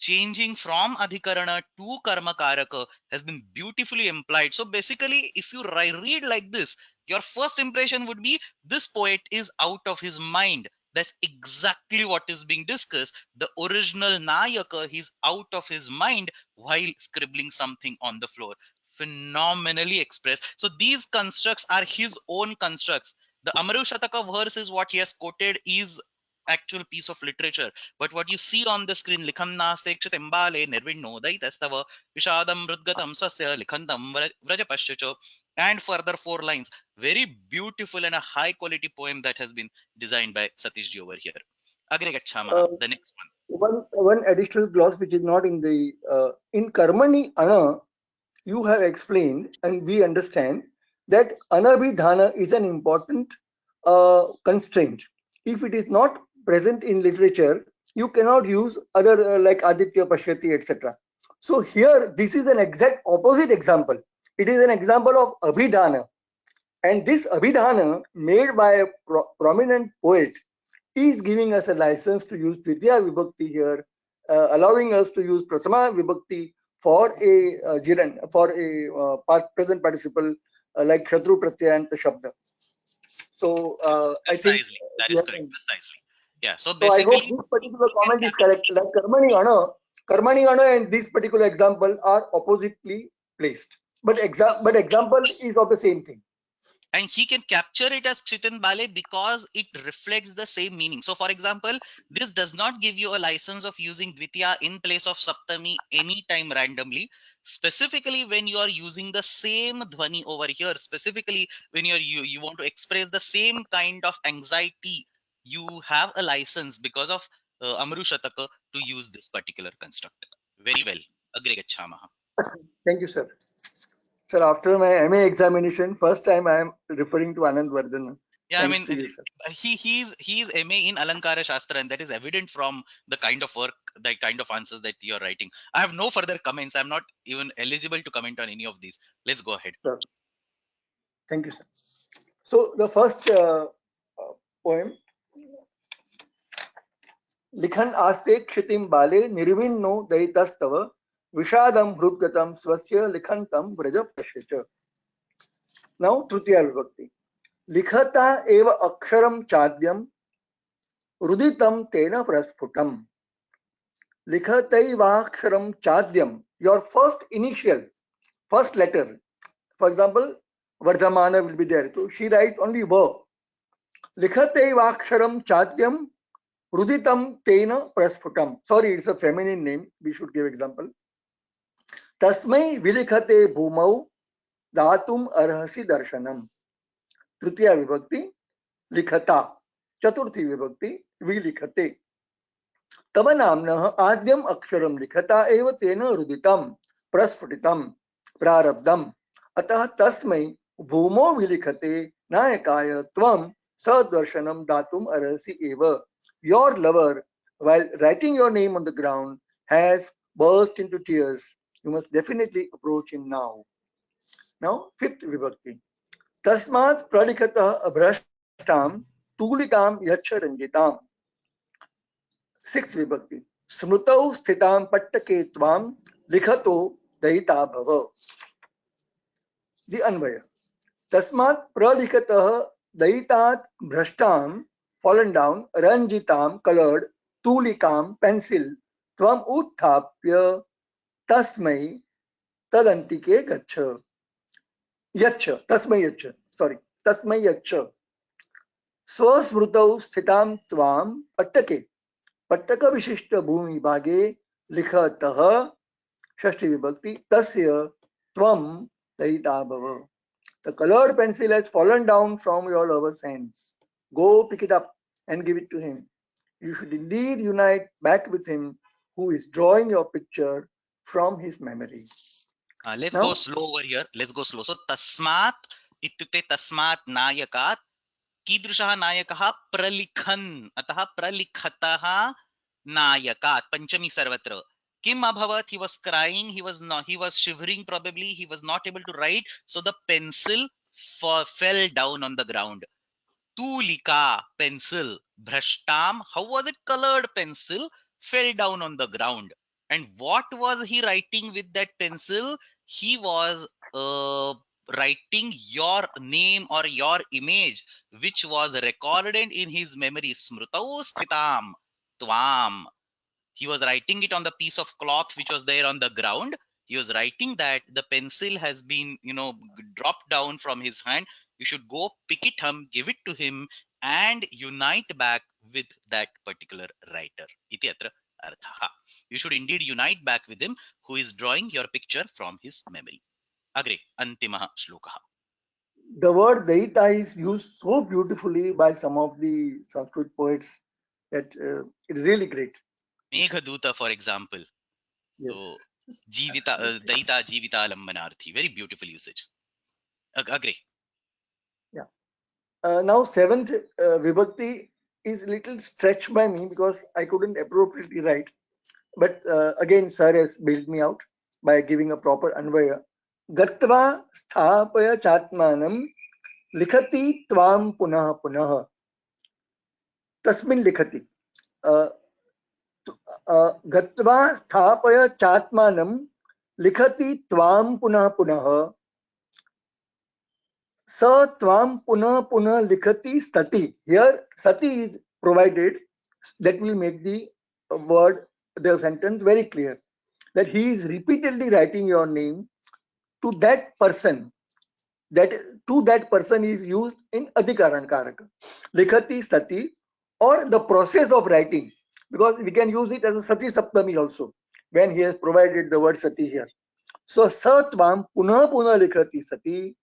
changing from adhikarana to karma karaka has been beautifully implied. So basically, if you read like this, your first impression would be this poet is out of his mind. That's exactly what is being discussed. The original Nayaka, he's out of his mind while scribbling something on the floor. Phenomenally expressed. So these constructs are his own constructs. The Amaru Shataka verse is what he has quoted, is actual piece of literature. But what you see on the screen, likham naste kshtembale nirvinodaitasthava vishadam mrudgatam swasya likhantam vrajapashyacho, and further 4 lines. Very beautiful and a high quality poem that has been designed by Satish ji over here. Agre gachhamaha. Uh, The next one. one additional clause which is not in the in Karmani Ana, you have explained and we understand that anabhidhana is an important constraint. If it is not present in literature, you cannot use other like Aditya Pashyati, etc. So here, this is an exact opposite example. It is an example of abhidhana, and this abhidhana made by a prominent poet is giving us a license to use Dvitiya Vibhakti here, allowing us to use Prathama Vibhakti for a jiran, for a present participle like Shatru Pratyayanta Shabda. So I think Precisely. That we is have. correct. Precisely. Yeah. So So I hope basically, this particular you can comment is correct. Like Karmani Ana and this particular example are oppositely placed, but example is of the same thing. and he can capture it as Chitin Bale because it reflects the same meaning. So, for example, this does not give you a license of using Dvitiya in place of Saptami anytime randomly. Specifically, when you are using the same Dhvani over here, specifically when you want to express the same kind of anxiety, you have a license because of Amru Shataka to use this particular construct. Very well. Agre gachhamaha. Thank you, sir. Sir, after my MA examination, first time I am referring to Anand Vardhan. Yeah, I Thanks mean, to you, sir. he's MA in Alankara Shastra, and that is evident from the kind of work, the kind of answers that you're writing. I have no further comments. I'm not even eligible to comment on any of these. Let's go ahead. Sir, thank you, sir. So the first poem, लिखन् आस्ते क्षितिं बाले निर्विण्णो दयितस्तव विषादं हृद्गतं स्वस्य लिखन्तं व्रज पश्य. Now तृतीया विभक्ति. लिखता एव अक्षरं चाद्यं रुदितं तेन प्रस्फुटम्. लिखतैवाक्षरं चाद्यं, your first initial, first letter. For example, Vardhamana will be there. So she writes only V. Likhataivaksharam chadyam ruditam tena prasfutam. Sorry, it's a feminine name. We should give example. Tasmai vilikhate bhumau datum arhasi darshanam. Tritiya vibhakti likhata. Chaturthi vibhakti vilikhate. तव नाम्नः आद्यम अक्षरं लिखता एव तेन रुदितं प्रस्फुटितं प्रारब्धम्. अतः तस्मै भूमौ विलिखते नायकाय त्वं सदर्शनं दातुम् अर्हसि एव. Your lover, while writing your name on the ground, has burst into tears. You must definitely approach him now. Now, fifth vibhakti. Tasmat pralikhata abhrashtam tulikam yacha ranjitam. Sixth vibhakti. Smrutau sthitam pattake tvam likhato dayita bhava. The Anvaya. Tasmat pralikhatah dayitat bhrashtam, fallen down, ranjitam, colored, tulikam, pencil, tvam utthapya tasmai tadantike gacha. Yacha, tasmai yacha. Sorry, tasmai yacha. स्वस्मृतौ स्थितां त्वां पट्टके पट्टक विशिष्ट भूमि भागे लिखतः षष्ठी विभक्ति तस्य त्वं दयिता भव. The colored pencil has fallen down from your lover's hands. Go pick it up and give it to him. You should indeed unite back with him who is drawing your picture from his memory. Let's Now, go slow over here. Let's go slow. So tasmat इत्युक्ते तस्मात् नायकात् कीदृशः नायकः प्रलिखन् अतः प्रलिखतः नायकात् पंचमी सर्वत्र किम अभवत् he was crying he was shivering probably he was not able to write so the pencil fell down on the ground tulika pencil bhrashtam how was it colored pencil fell down on the ground and what was he writing with that pencil he was writing your name or your image which was recorded in his memory smrutau sthitam tvam he was writing it on the piece of cloth which was there on the ground he was writing that the pencil has been dropped down from his hand you should go pick it up give it to him and unite back with that particular writer iti atra arthah you should indeed unite back with him who is drawing your picture from his memory agre antimah shlokah the word Daita is used so beautifully by some of the Sanskrit poets that it is really great. meghaduta for example Yes. so jivita daita jivita lambanarthi very beautiful usage agree Yeah. Now, seventh vibhakti is little stretched by me because I couldn't appropriately write. But again, sir has bailed me out by giving a proper anvaya. Gatva sthapaya chatmanam likhati tvam punah punah. Tasmin likhati. Uh, गत्वा स्थापय चात्मानं लिखति त्वां पुनः पुनः स त्वां पुनः पुनः लिखति सति. Here sati is provided that will make the word, the sentence very clear, that he is repeatedly writing your name to that person. That to that person is used in adhikaran karaka. Likhati sati, or the process of writing, because we can use it as a sati saptami also when he has provided the word sati here. So satvam punah punah likhati sati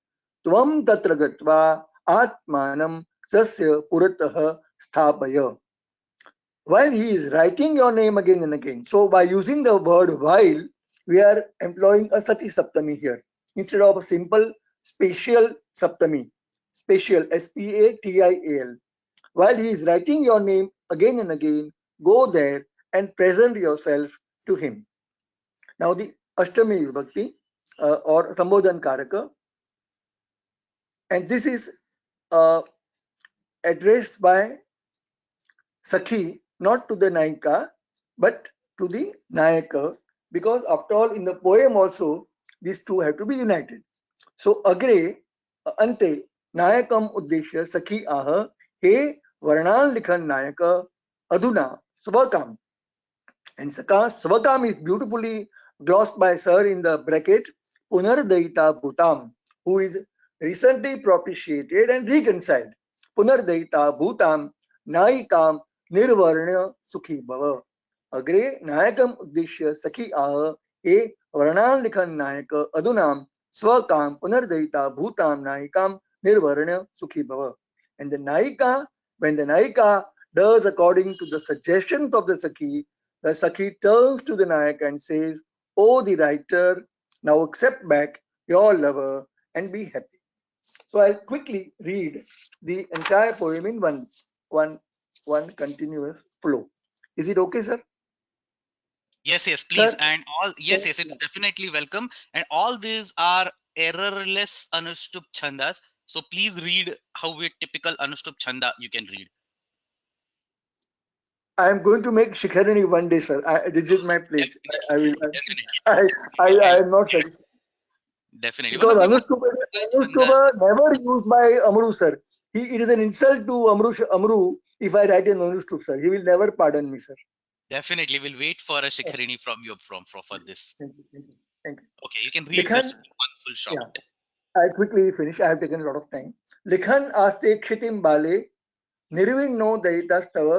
tvam tatra gatva atmanam sasya puratah sthapaya. While he is writing your name again and again. So by using the word while, we are employing a sati saptami here instead of a simple spatial saptami. Spatial, S-P-A-T-I-A-L. While he is writing your name again and again, go there and present yourself to him. Now the Ashtami Vibhakti or Sambodhan Karaka, and this is addressed by Sakhi, not to the Naika, but to the Nayaka, because after all, in the poem also, these two have to be united. So, Agre, Ante, Nayakam Uddeshya, Sakhi Aha, He, Varnal Likhan Nayaka, Aduna, Svakam. And Svakam is beautifully glossed by Sir in the bracket, Punardaita Bhutam, who is recently propitiated and reconciled. Punardaita Bhutam, Naikam Nirvarna Sukhi Bhava. Agre Nayakam Uddishya Sakhi Ah E Varnan Likhan Nayaka Adunam Swakam Punardaita Bhutam Naikam Nirvarna Sukhi Bhava. And the Naika, when the Naika does according to the suggestions of the Sakhi turns to the Nayak and says, "Oh, the writer, now accept back your lover and be happy." So I'll quickly read the entire poem in one continuous flow. Is it okay, sir? yes please Sir, and all yes it's definitely welcome and all these are errorless anushtup chandas so please read how a typical anushtup chanda you can read I am going to make Shikharani one day, sir. This is my pledge. I will. definitely I am not satisfied definitely one because of the most chandas Anushtupa never used by Amru, sir. It is an insult to Amru if I write an Anushtup, sir. He will never pardon me, sir. definitely we'll wait for a shikharini from you for this Thank you. Thank you. Thank you. okay you can read Likhan, this one full shot yeah, I quickly finish. I have taken a lot of time. Likhan aste kshitim bale, निर्विण्णो दयितस्तव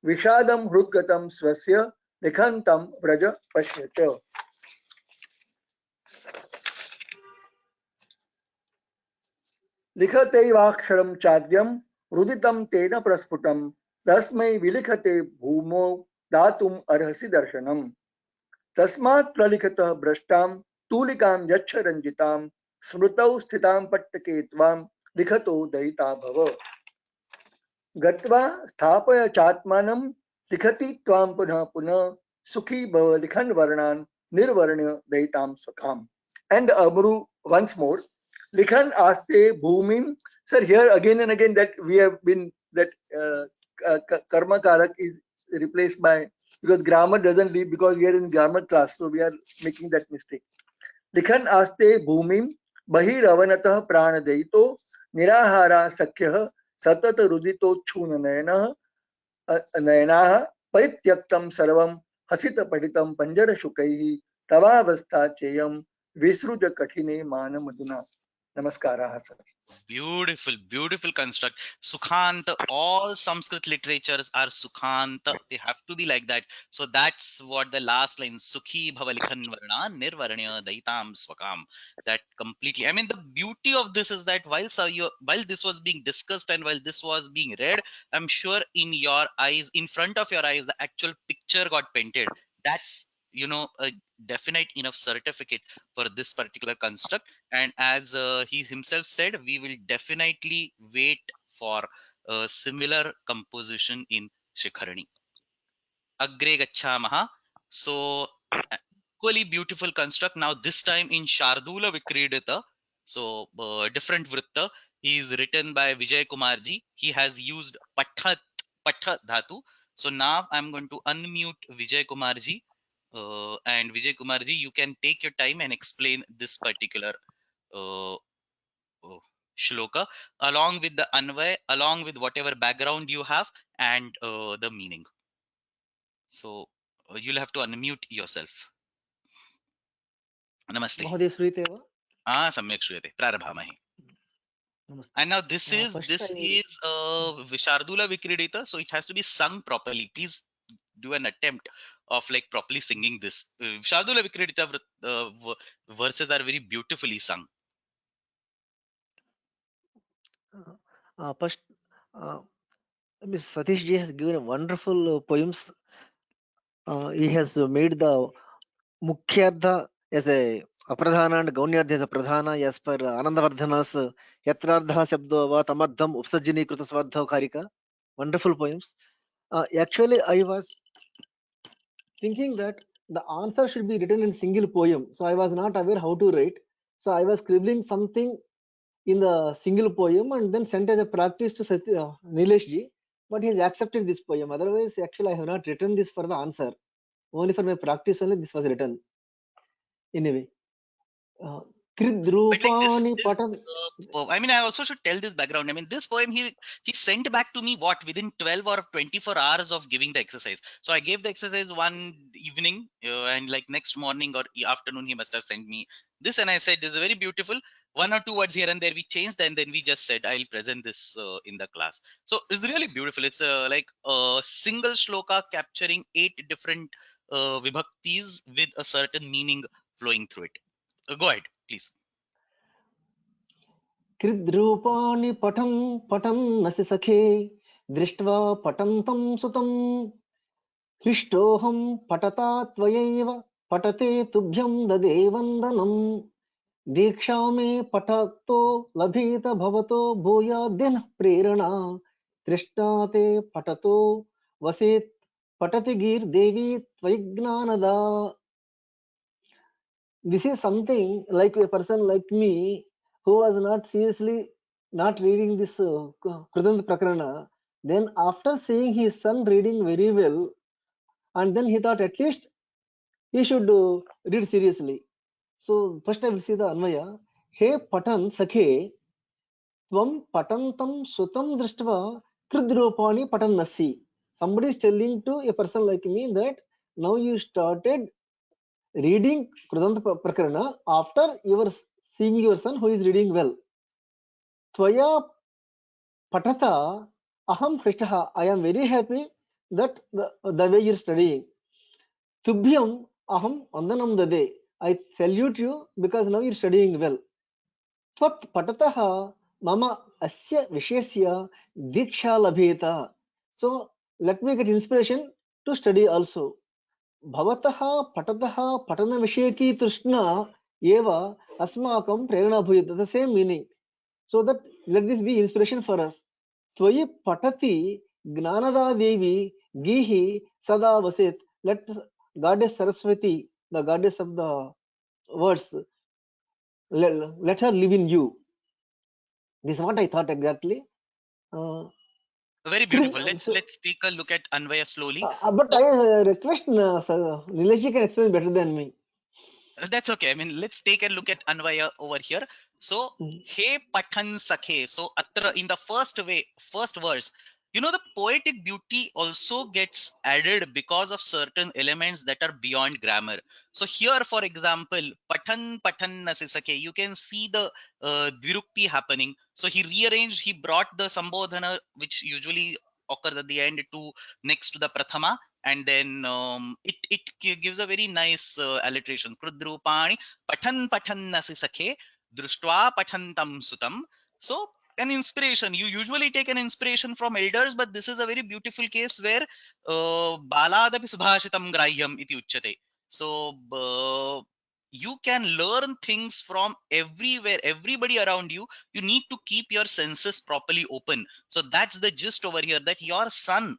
विषादं हृद्गतं स्वस्य लिखन्तं व्रज पश्यत. लिखतैवाक्षरं चाद्यं रुदितं तेन प्रस्फुटं तस्मै विलिखते भूमौ दातुम् अर्हसि दर्शनम्. तस्मात् प्रलिखतः भ्रष्टां तूलिकां यच्छ रञ्जितां स्मृतौ स्थितां पट्टके त्वां लिखतो दयिता भव. गत्वा स्थापय चात्मानं लिखति त्वां पुनः पुनः सुखी भव लिखन वर्णान् निर्वर्ण्य दयितां सुखाम्. And Amru once more, likhan aste bhumim. Sir, here again and again that we have been that karma karak is replaced by, because grammar doesn't leave, because we are in grammar class, so we are making that mistake. लिखन आस्ते भूमिम बहिरवनतः प्राणदयितो निराहारा सख्यः सतत रुदितोच्छून नयनः नयनाः परित्यक्तं सर्वं हसित पठितं पंजर शुकैः तवावस्था चेयं विसृज कठिने मानमधुना. नमस्काराः sir. Beautiful construct. Sukhant, all Sanskrit literatures are Sukhant. They have to be like that. So that's what the last line, Sukhi Bhavalikhan Varna Nirvarnya Daitam Swakam. That completely, I mean, the beauty of this is that while this was being discussed and while this was being read, I'm sure in your eyes, in front of your eyes, the actual picture got painted. That's, a definite enough certificate for this particular construct. And as he himself said, we will definitely wait for a similar composition in Shikharani. Agre Gacchamaha. So equally beautiful construct. Now this time in Shardula Vikridita. So different vritta. He is written by Vijay Kumarji. He has used Patha Dhatu. So now I'm going to unmute Vijay Kumarji. And Vijay Kumarji, you can take your time and explain this particular uh, shloka along with the anvay, along with whatever background you have and the meaning. So you'll have to unmute yourself. Namaste. Mahoday Shrite va? Samyak shruyate. Prarabhamahi. Namaste. And now this is First Vishardula Vikridita, so it has to be sung properly. Please do an attempt of like properly singing this. Vishardula Vikridita verses are very beautifully sung. First, Ms. Satish ji has given a wonderful poems. He has made the Mukhyardha as a Apradhana and Gaunyardha as a Pradhana as per Anandavardhana's Yatrardha Shabdo va Tamadham Upsajini Krutaswardha Karika. Wonderful poems. Actually, I was thinking that the answer should be written in single poem. So I was not aware how to write. So I was scribbling something in the single poem and then sent as a practice to Nilesh ji, but he has accepted this poem. Otherwise, actually, I have not written this for the answer. Only for my practice only this was written. Anyway, Kridrupani Patan. I mean, I also should tell this background. I mean, this poem he sent back to me within 12 or 24 hours of giving the exercise. So I gave the exercise one evening, and like next morning or afternoon he must have sent me this, and I said this is very beautiful. One or two words here and there we changed, and then we just said I'll present this in the class. So it's really beautiful. It's like a single shloka capturing 8 different vibhaktis with a certain meaning flowing through it. Go ahead, please. Kridrupani patan nasi sakhe drishtva patantam sutam hishtoham patata tvayaiva patate tubhyam dade vandanam दीक्षा में पठतो लभेत भवतो भूयाद्यन प्रेरणा तृष्णा ते पठतो वसेत पठति गिर देवी त्वयिज्ञानदा. This is something like a person like me who was not seriously not reading this Krudant Prakarana. Then after seeing his son reading very well, and then he thought at least he should read seriously. So first I will see the Anvaya. He patan sakhe tvam patantam sutam drishtva kridrupani patannasi. Somebody is telling to a person like me that now you started reading Krudant Prakarana after you were seeing your son who is reading well. Tvaya patata Aham Hrishtaha, I am very happy that the way you're studying. Tubhyam aham vandanam dade. I salute you because now you're studying well. त्वत् पठतः मम अस्य विषयस्य दीक्षा लभेत. So let me get inspiration to study also. भवतः पठतः पठनविषयकी तृष्णा एव अस्माकं प्रेरणा भूयते. The same meaning. So that let this be inspiration for us. त्वयि पठति ज्ञानदा देवी गीहि सदा वसेत्. Let goddess Saraswati, the goddess of the words, let her live in you. This is what I thought exactly. Very beautiful. Let's take a look at Anvaya slowly. But I request Nilesh ji can explain better than me. That's okay. I mean, let's take a look at Anvaya over here. So, He Pathan Sakhe. So, Atra in the first verse, you know, the poetic beauty also gets added because of certain elements that are beyond grammar. So, here, for example, Pathan Nasi Sakhe, you can see the Dvirukti happening. So, he brought the Sambodhana, which usually occurs at the end, to next to the Prathama, and then it gives a very nice alliteration. Krudrupani pathan nasi sakhe društva pathantam sutam. So an inspiration, you usually take an inspiration from elders, but this is a very beautiful case where baladapi subhashitam grahyam iti uchyate. So you can learn things from everywhere, everybody around you. You need to keep your senses properly open. So that's the gist over here, that your son,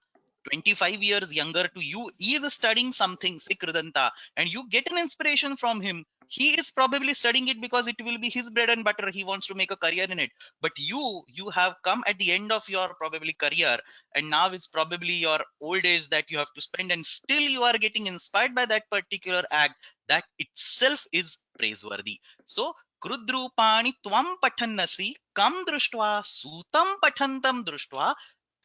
25 years younger to you, is studying something, say Kridanta, and you get an inspiration from him. He is probably studying it because it will be his bread and butter. He wants to make a career in it. But you have come at the end of your probably career, and now it's probably your old age that you have to spend, and still you are getting inspired by that particular act. That itself is praiseworthy. So Krudrupani tvam patannasi kam društva sutam pathantam društva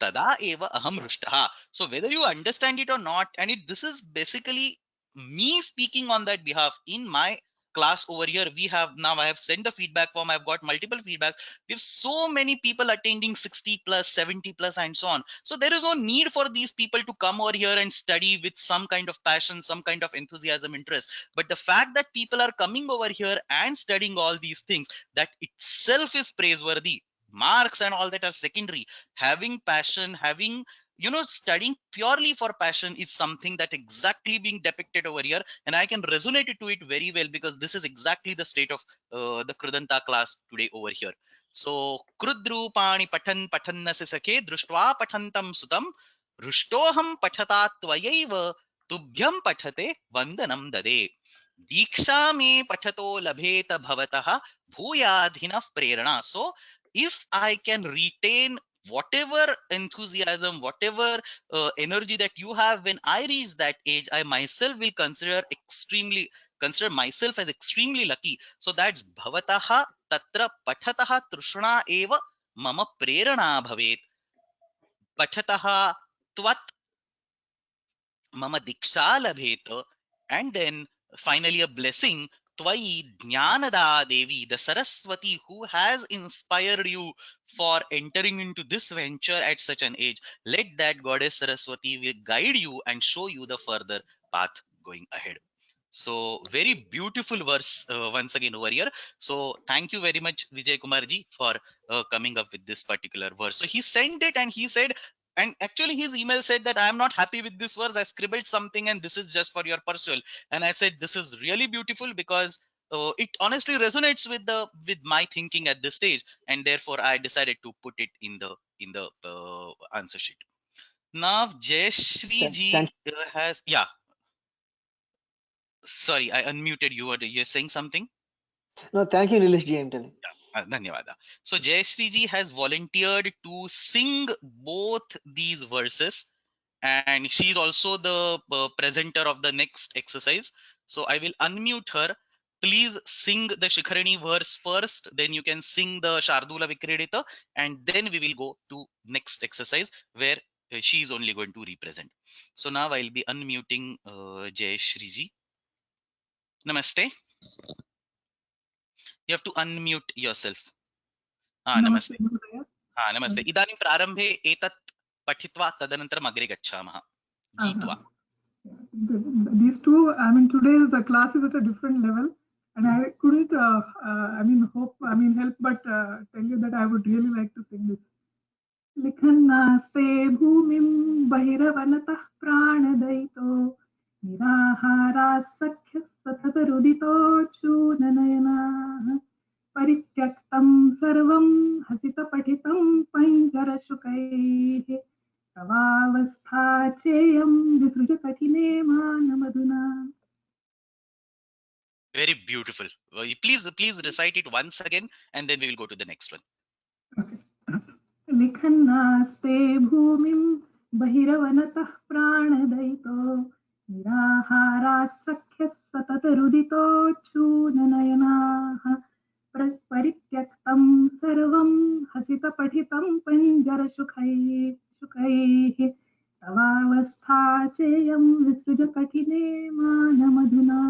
tada eva aham rushtaha. So whether you understand it or not, and this is basically me speaking on that behalf. In my class over here, I have sent the feedback form. I've got multiple feedback. We have so many people attending 60 plus, 70 plus, and so on. So there is no need for these people to come over here and study with some kind of passion, some kind of enthusiasm, interest. But the fact that people are coming over here and studying all these things, that itself is praiseworthy. Marks and all that are secondary. Having passion, studying purely for passion is something that exactly being depicted over here, and I can resonate to it very well, because this is exactly the state of the Kridanta class today over here. So Krudrupani patannasi sakhe društva pathantam sutam rushtoham pathata tvayaiva tubhyam pathate vandanam dade. Diksha me pathato labheta bhavatah bhuyadhinah prerana. So if I can retain whatever enthusiasm, whatever energy that you have when I reach that age, I myself will consider myself as extremely lucky. So that's bhavataha tatra pathataha trishna eva mama prerana bhavet. Pathataha tvat mama diksha labhet. And then finally a blessing, Tvai Jnanada Devi, the Saraswati who has inspired you for entering into this venture at such an age. Let that goddess Saraswati will guide you and show you the further path going ahead. So very beautiful verse once again over here. So thank you very much, Vijay Kumarji, for coming up with this particular verse. So he sent it and he said, and actually his email said that I am not happy with this verse. I scribbled something and this is just for your personal. And I said, this is really beautiful because it honestly resonates with my thinking at this stage, and therefore I decided to put it in the answer sheet. Now Jayashri ji has, yeah. Sorry, I unmuted you. You're saying something? No, thank you, Nilesh ji. I'm telling. Dhanyawada. So Jayashree ji has volunteered to sing both these verses, and she's also the presenter of the next exercise. So I will unmute her. Please sing the Shikharani verse first, then you can sing the Shardula Vikredita, and then we will go to next exercise where she is only going to represent. So now I'll be unmuting Jayashree ji. Namaste. You have to unmute yourself. Namaste. Namaste. Idanim prarambhe etat पठित्वा तदनन्तरम् अग्रे गच्छामः गीत्वा. These two, I mean, today's class is at a different level, and I couldn't, help but tell you that I would really like to sing this. लिखन्नास्ते भूमिं बहिरवनतः प्राणदयितो निराहाराः सख्यः सततरुदितोऽच्युतनयनाः परित्यक्तं सर्वं हसितपठितं पञ्जरशुकैः तवावस्था चेयं विसृज कठिने मानमधुना. Very beautiful. Please recite it once again, and then we will go to the next one. लिखन्नास्ते भूमिं बहिरवनतः प्राणदयितो निराहाराः सख्यः सततरुदितोऽच्युतनयनाः परित्यक्तं सर्वं हसितपठितं पञ्जरशुकैः तवावस्था चेयं विसृज कठिने मानमधुना.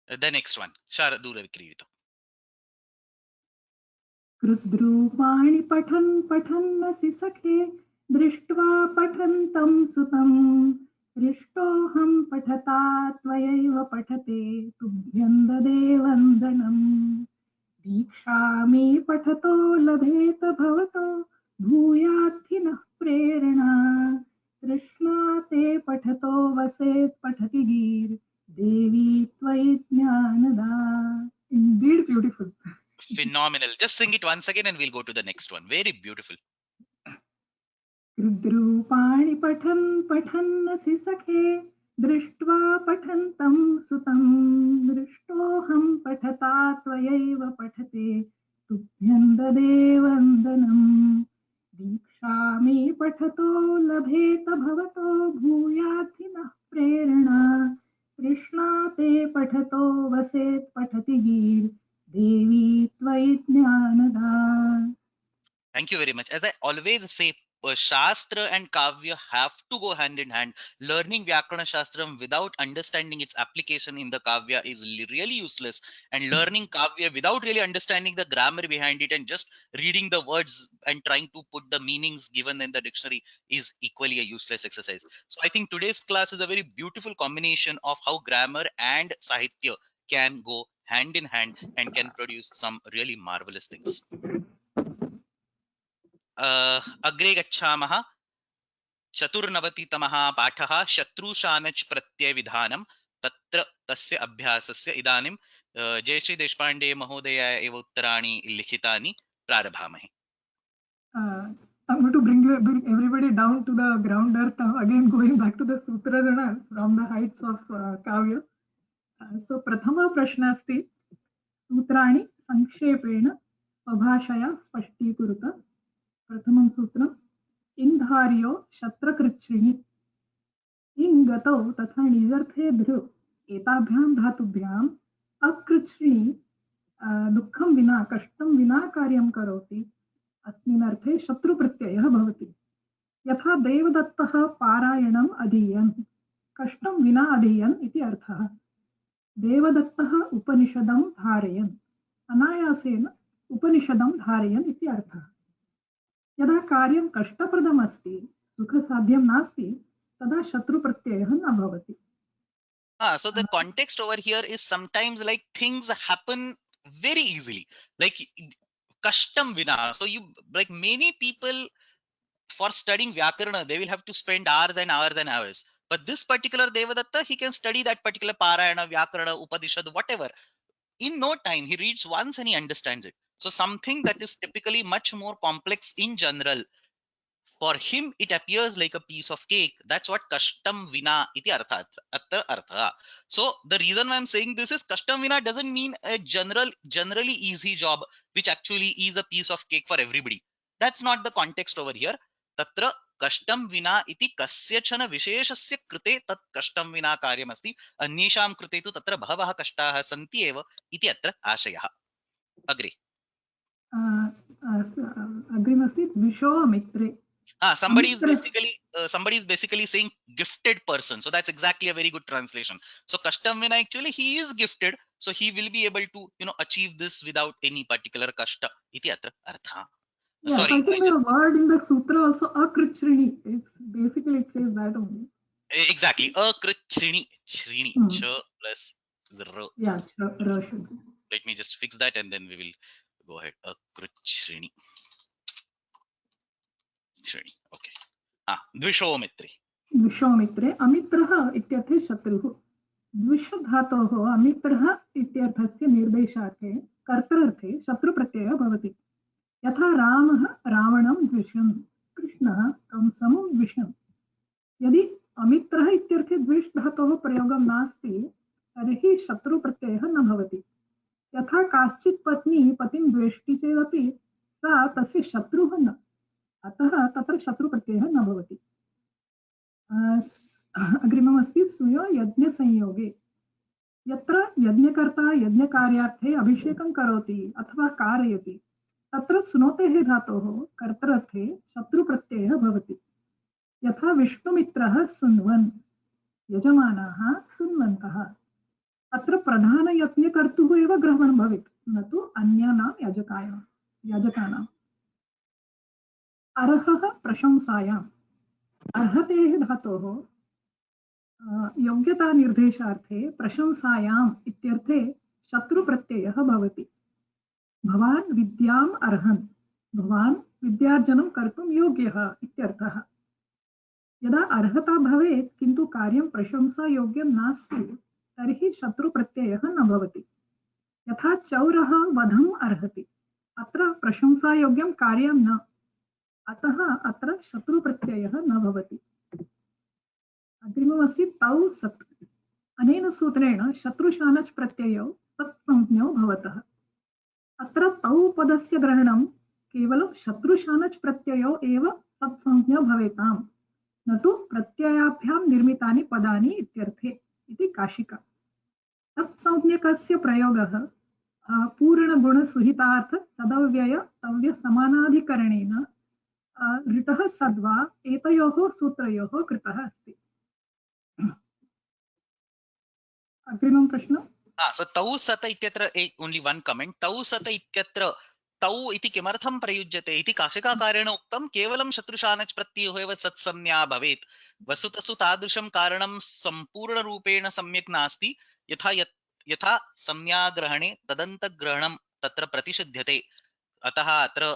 The next one, Sharadura Vikriyita. कृद्रूपाणि पठन् पठन्नसि सखे दृष्ट्वा पठन्तं सुतं हृष्टोऽहं पठता त्वयैव पठते तुभ्यं ददे वन्दनम् दीक्षामि पठतो लभेत भवतो भूयात्थिनः प्रेरणा तृष्णा ते पठतो वसेत् पठति गीर् देवी त्वयि Dnyanada. Indeed beautiful. Phenomenal. Just sing it once again and we'll go to the next one. Very beautiful. कृद्रूपाणि पठन् पठन्नसि सखे दृष्ट्वा पठन्तं सुतं दृष्टोऽहं पठता त्वयैव पठते तुभ्यं ददे वन्दनम् दीक्षामि पठतो लभेत भवतो भूयात्थिनः प्रेरणा तृष्णा ते पठतो वसेत् पठति गीर् देवी त्वयि Dnyanada. Thank you very much. As I always say, Shastra and Kavya have to go hand in hand. Learning Vyakarana Shastram without understanding its application in the Kavya is really useless. And learning Kavya without really understanding the grammar behind it and just reading the words and trying to put the meanings given in the dictionary is equally a useless exercise. So I think today's class is a very beautiful combination of how grammar and Sahitya can go hand in hand and can produce some really marvelous things. अग्रे गच्छामः. 94तमः पाठः शत्रुशानच् प्रत्ययविधानं तत्र तस्य अभ्यासस्य. इदानीं जयश्री देशपांडे महोदय एव उत्तराणि लिखितानि. प्रारभामहे. I'm going to bring everybody down to the ground earth again, going back to the Sutradhara from the heights of Kavya. So प्रथमः प्रश्नः अस्ति सूत्राणि संक्षेपेण स्वभाषया स्पष्टीकुरुत. प्रथमं सूत्रम् इन्धार्यो शत्रकृच्छ्रिणि. इन् गतौ तथा निजर्थे धृ एताभ्यां धातुभ्याम् अकृच्छ्रिणि दुःखं विना कष्टं विना कार्यं करोति. अस्मिन् अर्थे शत्रुप्रत्ययः भवति. यथा देवदत्तः पारायणम् अधीयन् कष्टं विना अधीयन् इति अर्थः. देवदत्तः उपनिषदं धारयन् अनायासेन उपनिषदं धारयन् इति अर्थः. यदा कार्यं कष्टप्रदम् अस्ति सुखसाध्यं नास्ति तदा शत्रुप्रत्ययः न भवति. So the context over here is sometimes like things happen very easily, like kashtam vina. So you, like many people for studying Vyakarana, they will have to spend hours and hours and hours. But this particular Devadatta, he can study that particular Parayana, Vyakarana, Upanishad, whatever. In no time, he reads once and he understands it. So something that is typically much more complex in general, for him it appears like a piece of cake. That's what kashtam vina iti artha. So the reason why I'm saying this is kashtam vina doesn't mean a generally easy job which actually is a piece of cake for everybody. That's not the context over here. Tatra kashtam vina iti kasyachana visheshasya krite tat kashtam vina karyamasti अन्येषां कृते तु तत्र बहवः कष्टाः सन्ति एव इति अत्र आशयः. अग्रे अग्रिमस्ति विशोमित्रे. somebody is basically saying gifted person, so that's exactly a very good translation. So kashtam vina, actually he is gifted, so he will be able to achieve this without any particular kashta iti atra artha. Yes, Sorry, I think the word in the sutra also akritrini. It's basically it says that only. exactly. Akritrini, Shrini, Hmm. Ch plus R. Yeah, ra should be. Let me just fix that and then we will go ahead. Akritrini. Shrini. Okay. Dvishomitri. द्विषोमित्रे अमित्रः इत्यर्थे शत्रुः द्विष धातोः अमित्रः इत्यर्थस्य निर्देशार्थे कर्तृर्थे शत्रुप्रत्ययः भवति यथा रामः रावणं द्विषन् कृष्णः कंसं द्विषन् यदि अमित्रः इत्यर्थे द्विष धातोः प्रयोगं नास्ति तर्हि शत्रुप्रत्ययः न भवति यथा काश्चित् पत्नी पतिं द्वेष्टि चेदपि सा तस्य शत्रुः न अतः तत्र शत्रुप्रत्ययः न भवति अग्रिममस्ति सुयो यज्ञसंयोगे यत्र यज्ञकर्ता यज्ञकार्यार्थे अभिषेकं करोति अथवा कारयति तत्र सुनोतेः धातोः कर्तृर्थे शत्रुप्रत्ययः भवति यथा विष्णुमित्रः सुन्वन् यजमानाः सुन्वन्तः अत्र प्रधानयज्ञकर्तुः एव ग्रहणं भवेत् न तु अन्यानां याजकानाम् अर्हः प्रशंसायाम् अर्हतेः धातोः योग्यता निर्देशार्थे प्रशंसायाम् इत्यर्थे शत्रुप्रत्ययः भवति भवान् विद्याम् अर्हन् भवान् विद्यार्जनं कर्तुं योग्यः इत्यर्थः यदा अर्हता भवेत् किन्तु कार्यं प्रशंसायोग्यं नास्ति तर्हि शत्रुप्रत्ययः न भवति यथा चौरः वधम् अर्हति अत्र प्रशंसायोग्यं कार्यं न अतः अत्र शत्रुप्रत्ययः न भवति अग्रिममस्ति तौ सत् अनेन सूत्रेण शत्रुशानच् प्रत्ययौ सत्संज्ञौ भवतः अत्र तौ पदस्य ग्रहणं केवलं शत्रुशानच् प्रत्ययौ एव सत्संज्ञौ भवेताम् न तु प्रत्ययाभ्यां निर्मितानि पदानि इत्यर्थे इति काशिका तत्संज्ञकस्य प्रयोगः पूर्णगुणसुहितार्थ सदव्यय तव्य समानाधिकरणेन ऋतः सद्वा एतयोः सूत्रयोः कृतः अस्ति अग्रिमं प्रश्न So तौ सत इत्यत्र only one comment. तौ सत इत्यत्र तौ इति किमर्थं प्रयुज्यते इति काशिकाकारेण उक्तं केवलं शत्रुशानच् प्रत्ययो एव सत्संज्ञा भवेत् वस्तुतस्तु तादृशं कारणं सम्पूर्णरूपेण सम्यक् नास्ति यथा संज्ञाग्रहणे तदन्तग्रहणं तत्र प्रतिषिध्यते अतः अत्र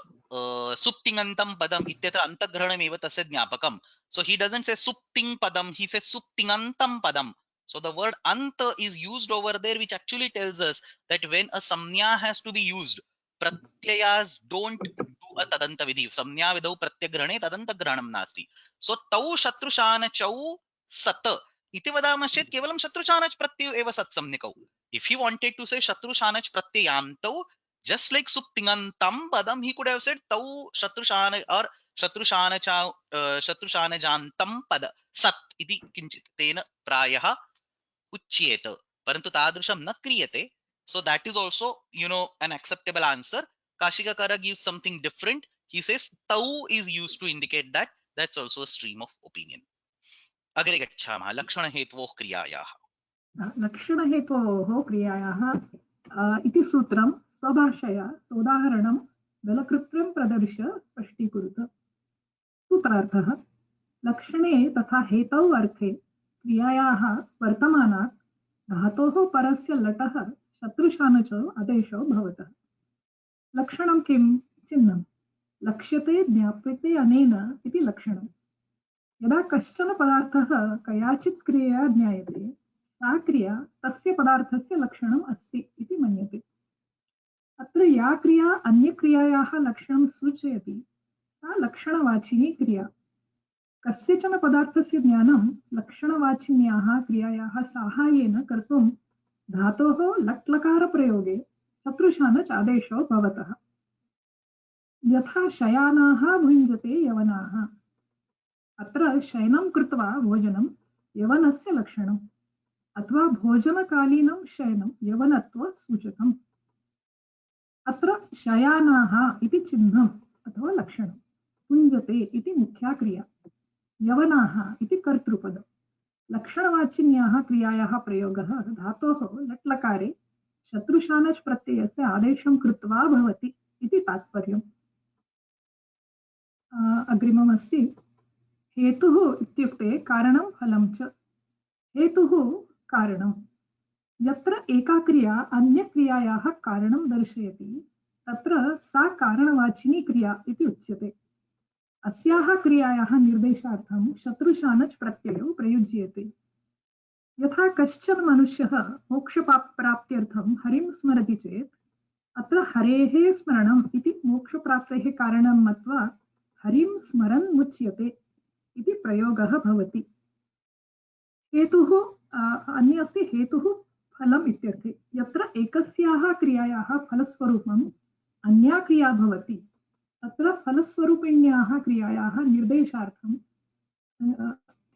सुप्तिङन्तं पदम् इत्यत्र अन्तग्रहणमेव तस्य ज्ञापकं so he doesn't say supting padam he says suptingantam padam so the word anta is used over there which actually tells us that when a samnya has to be used pratyayas don't do a tadanta vidhi samnya vidau pratyagrahane tadanta grahanam nasti so tau shatrushan chau sat iti vadamashchet kevalam shatrushanach pratyayo eva satsamnikau if he wanted to say shatrushanach pratyayantau just like suptingantam padam he could have said tau shatrushan or शत्रुशानजान्तं पद सत् इति किञ्चित् तेन प्रायः उच्येत परन्तु तादृशं न क्रियते so that is also an acceptable answer Kashikakara gives something different he says tau is used to indicate that that's also a stream of opinion अग्रे गच्छामः लक्षणहेतवोः क्रियायाः लक्षणहेतोः क्रियायाः इति सूत्रं स्वभाषया सोदाहरणं बलकृत्यं प्रदर्श्य स्पष्टीकुरुत सूत्रार्थः लक्षणे तथा हेतौ अर्थे क्रियायाः वर्तमानात् धातोः परस्य लटः शत्रुशानच आदेशो भवतः लक्षणं किं चिह्नं लक्ष्यते ज्ञाप्यते अनेन इति लक्षणं यदा कश्चन पदार्थः कयाचित् क्रियया ज्ञायते सा क्रिया तस्य पदार्थस्य लक्षणम् अस्ति इति मन्यते अत्र या क्रिया अन्यक्रियायाः लक्षणं सूचयति सा लक्षणवाचिनी क्रिया कस्यचन पदार्थस्य ज्ञानं लक्षणवाचिन्याः क्रियायाः साहाय्येन कर्तुं धातोः लट्लकारप्रयोगे शत्रुशानच् आदेशो भवतः यथा शयानाः भुञ्जते यवनाः अत्र शयनं कृत्वा भोजनं यवनस्य लक्षणम् अथवा भोजनकालीनं शयनं यवनत्वसूचकम् अत्र शयानाः इति चिह्नम् अथवा लक्षणं भुञ्जते इति मुख्या क्रिया यवनाः इति कर्तृपद लक्षणवाचिन्याः क्रियायाः प्रयोगः धातोः लट्लकारे शत्रुशानच् प्रत्ययस्य आदेशं कृत्वा भवति इति तात्पर्यम् अग्रिममस्ति हेतुः इत्युक्ते कारणं फलं च। हेतुः कारणं, यत्र एका क्रिया अन्यक्रियायाः कारणं दर्शयति तत्र सा कारणवाचिनी क्रिया इति उच्यते। अस्याः क्रियायाः निर्देशार्थं शत्रुशानच् प्रत्ययो प्रयुज्यते। यथा कश्चन मनुष्यः मोक्षप्राप्त्यर्थं हरिं स्मरति चेत् अत्र हरेः स्मरणम् इति मोक्षप्राप्तेः कारणं मत्वा हरिं स्मरन् मुच्यते इति प्रयोगः भवति। हेतुः अन्य अस्ति हेतुः फलम् इत्यर्थे, यत्र एकस्याः क्रियायाः फलस्वरूपम् अन्या क्रिया भवति तत्र फलस्वरूपिण्याः क्रियायाः निर्देशार्थं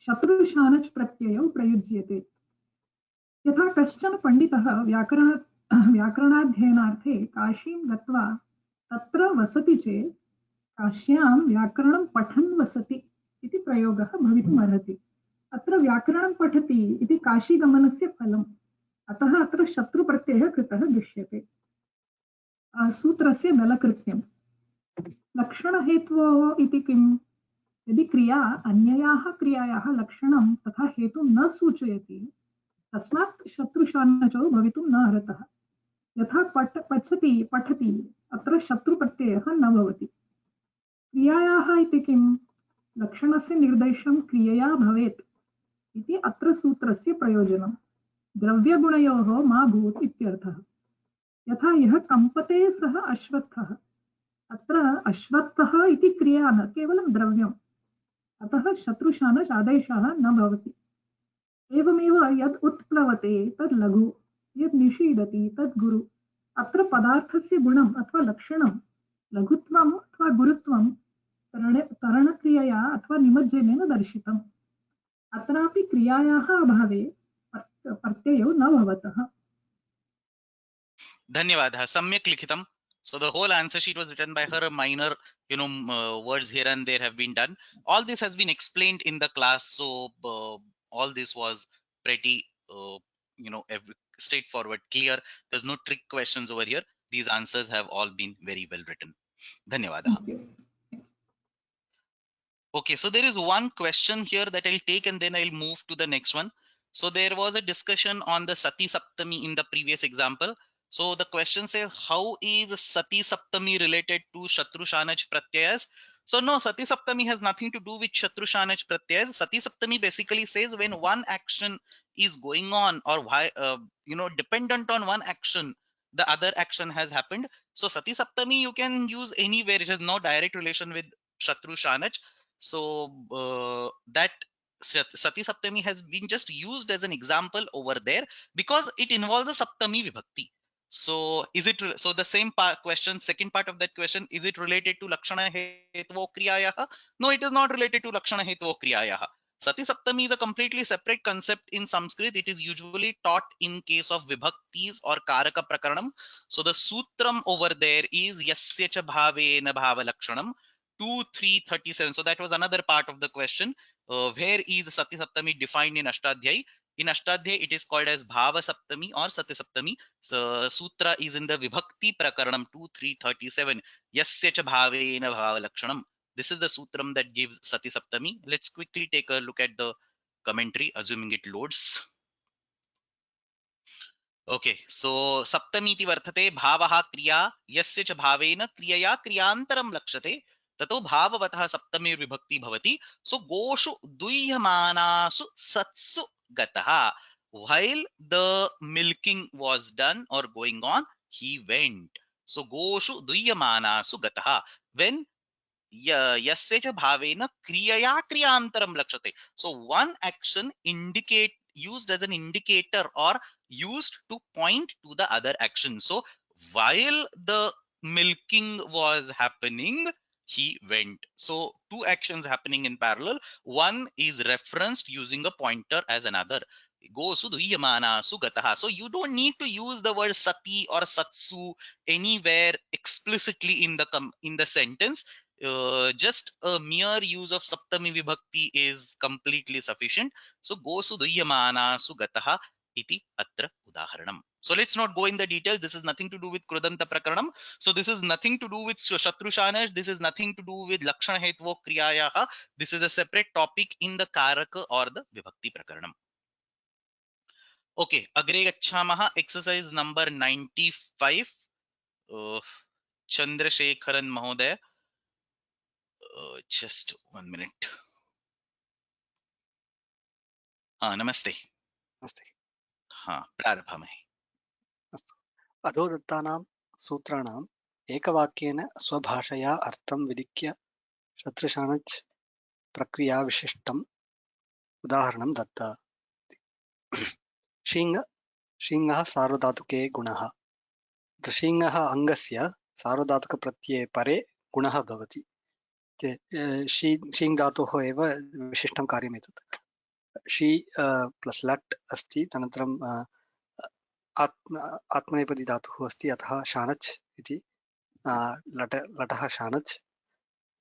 शत्रुशानच् प्रत्ययौ प्रयुज्यते। यथा कश्चन पण्डितः व्याकरणाध्ययनार्थे काशीं गत्वा तत्र वसति चेत् काश्यां व्याकरणं पठन् वसति इति प्रयोगः भवितुम् अर्हति। अत्र व्याकरणं पठति इति काशीगमनस्य फलम्, अतः अत्र शत्रुप्रत्ययः कृतः दृश्यते। सूत्रस्य दलकृत्यं लक्षणहेत्वोः इति किम्? यदि क्रिया अन्ययाः क्रियायाः लक्षणं तथा हेतुं न सूचयति तस्मात् शत्रुशानचौ भवितुं न अर्हतः। यथा पठति अत्र शत्रुप्रत्ययः न भवति। क्रियायाः इति किम्? लक्षणस्य निर्देशं क्रियया भवेत् इति अत्र सूत्रस्य प्रयोजनं। द्रव्यगुणयोः मा भूत् इत्यर्थः। यथा यः कम्पते सः अश्वत्थः, अत्र अश्वत्थः इति क्रिया न केवलं द्रव्यम्, अतः शत्रुशानच् आदेशः न भवति। एवमेव यद् उत्प्लवते तद् लघु, यद् निषीदति तद् गुरु। अत्र पदार्थस्य गुणम् अथवा लक्षणं लघुत्वम् अथवा गुरुत्वं तरणक्रियया अथवा निमज्जनेन दर्शितम्। अत्रापि क्रियायाः अभावे प्रत्ययो न भवतः। धन्यवादः, सम्यक् लिखितम्. So the whole answer sheet was written by her. Minor, words here and there have been done. All this has been explained in the class. So all this was pretty, straightforward, clear. There's no trick questions over here. These answers have all been very well written. Dhanyavadah. Okay, so there is one question here that I'll take and then I'll move to the next one. So there was a discussion on the Sati Saptami in the previous example. So the question says, how is Sati Saptami related to Shatrushanach Pratyayas? So no, Sati Saptami has nothing to do with Shatrushanach Pratyayas. Sati Saptami basically says when one action is going on or why, dependent on one action, the other action has happened. So Sati Saptami you can use anywhere. It has no direct relation with Shatrushanach. So that Sati Saptami has been just used as an example over there because it involves a Saptami Vibhakti. So is it so the same question, second part of that question, is it related to Lakshana Hetvo Kriyayaha? No, it is not related to Lakshana Hetvo Kriyayaha. Sati Saptami is a completely separate concept in Sanskrit. It is usually taught in case of Vibhaktis or Karaka Prakaranam. So the sutram over there is Yasya cha bhavena bhava lakshanam 2.3.37. So that was another part of the question. Where is Sati Saptami defined in Ashtadhyayi? In Ashtadhyayi, it is called as Bhava Saptami or Sati Saptami. So Sutra is in the Vibhakti Prakaranam 2.3.37. Yasya cha bhavena bhava lakshanam. This is the sutram that gives Sati Saptami. Let's quickly take a look at the commentary, assuming it loads. Okay, so Saptami iti vartate bhavaha kriya yasya cha bhavena kriyaya kriyantaram lakshate tato bhavavatah saptami vibhakti bhavati. So goshu duyamanasu satsu gataha. While the milking was done or going on, he went. So goshu duyamanasu gataha. When yasya cha bhavena kriyaya kriyantaram lakshate. So one action used as an indicator or used to point to the other action. So while the milking was happening, he went. So two actions happening in parallel. One is referenced using a pointer as another. Gosu duyamana sugataha. So you don't need to use the word sati or satsu anywhere explicitly in the sentence. Just a mere use of Saptami Vibhakti is completely sufficient. So gosu duyamana sugataha. iti atra udaharanam. So let's not go in the detail. This is nothing to do with krudanta prakaranam. So this is nothing to do with shatrushanash. This is nothing to do with lakshana hetvo kriyayaha. This is a separate topic in the karaka or the vibhakti prakaranam. Okay, agre gacchamaha. Exercise number 95. Chandrasekharan Mahoday. Just 1 minute. Namaste. अस्ति। प्रारभामहे। अस्तु। अधोदत्तानां सूत्राणाम् एकवाक्येन स्वभाषया अर्थं विलिख्य शत्रुशाणच् प्रक्रियाविशिष्टम् उदाहरणं दत्त। शीङ्गः सार्वधातुके गुणः। शीङ्गः अङ्गस्य सार्वधातुकप्रत्यये परे गुणः भवति। शीङ् धातोः एव विशिष्टं कार्यम् एतत्। शी प्लस् लट् अस्ति, तदनन्तरं आत्मनेपदी धातुः अस्ति, अतः शानच् इति लटः शानच्।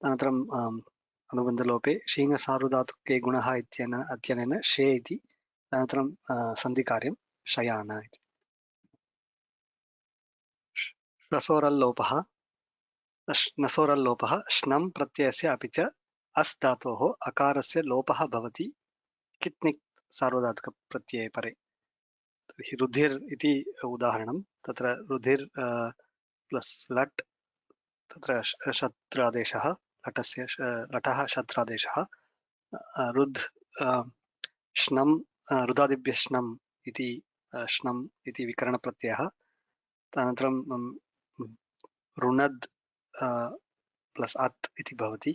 अनन्तरम् अनुबन्धलोपे शीङ्गसार्वधातुके गुणः इत्यनेन शे इति, अनन्तरं सन्धिकार्यं शयान इति। नसोरल्लोपः श्नं प्रत्ययस्य अपि च अस् धातोः अकारस्य लोपः भवति कित्निक् सार्वधातुकप्रत्यये परे। तर्हि रुधिर् इति उदाहरणं। तत्र रुधिर् प्लस् लट्, तत्र शत्रादेशः, लटः शत्रादेशः, रुद् श्नं रुदादिभ्यः श्नम् इति विकरणप्रत्ययः। तदनन्तरं रुणद् प्लस् अत् इति भवति।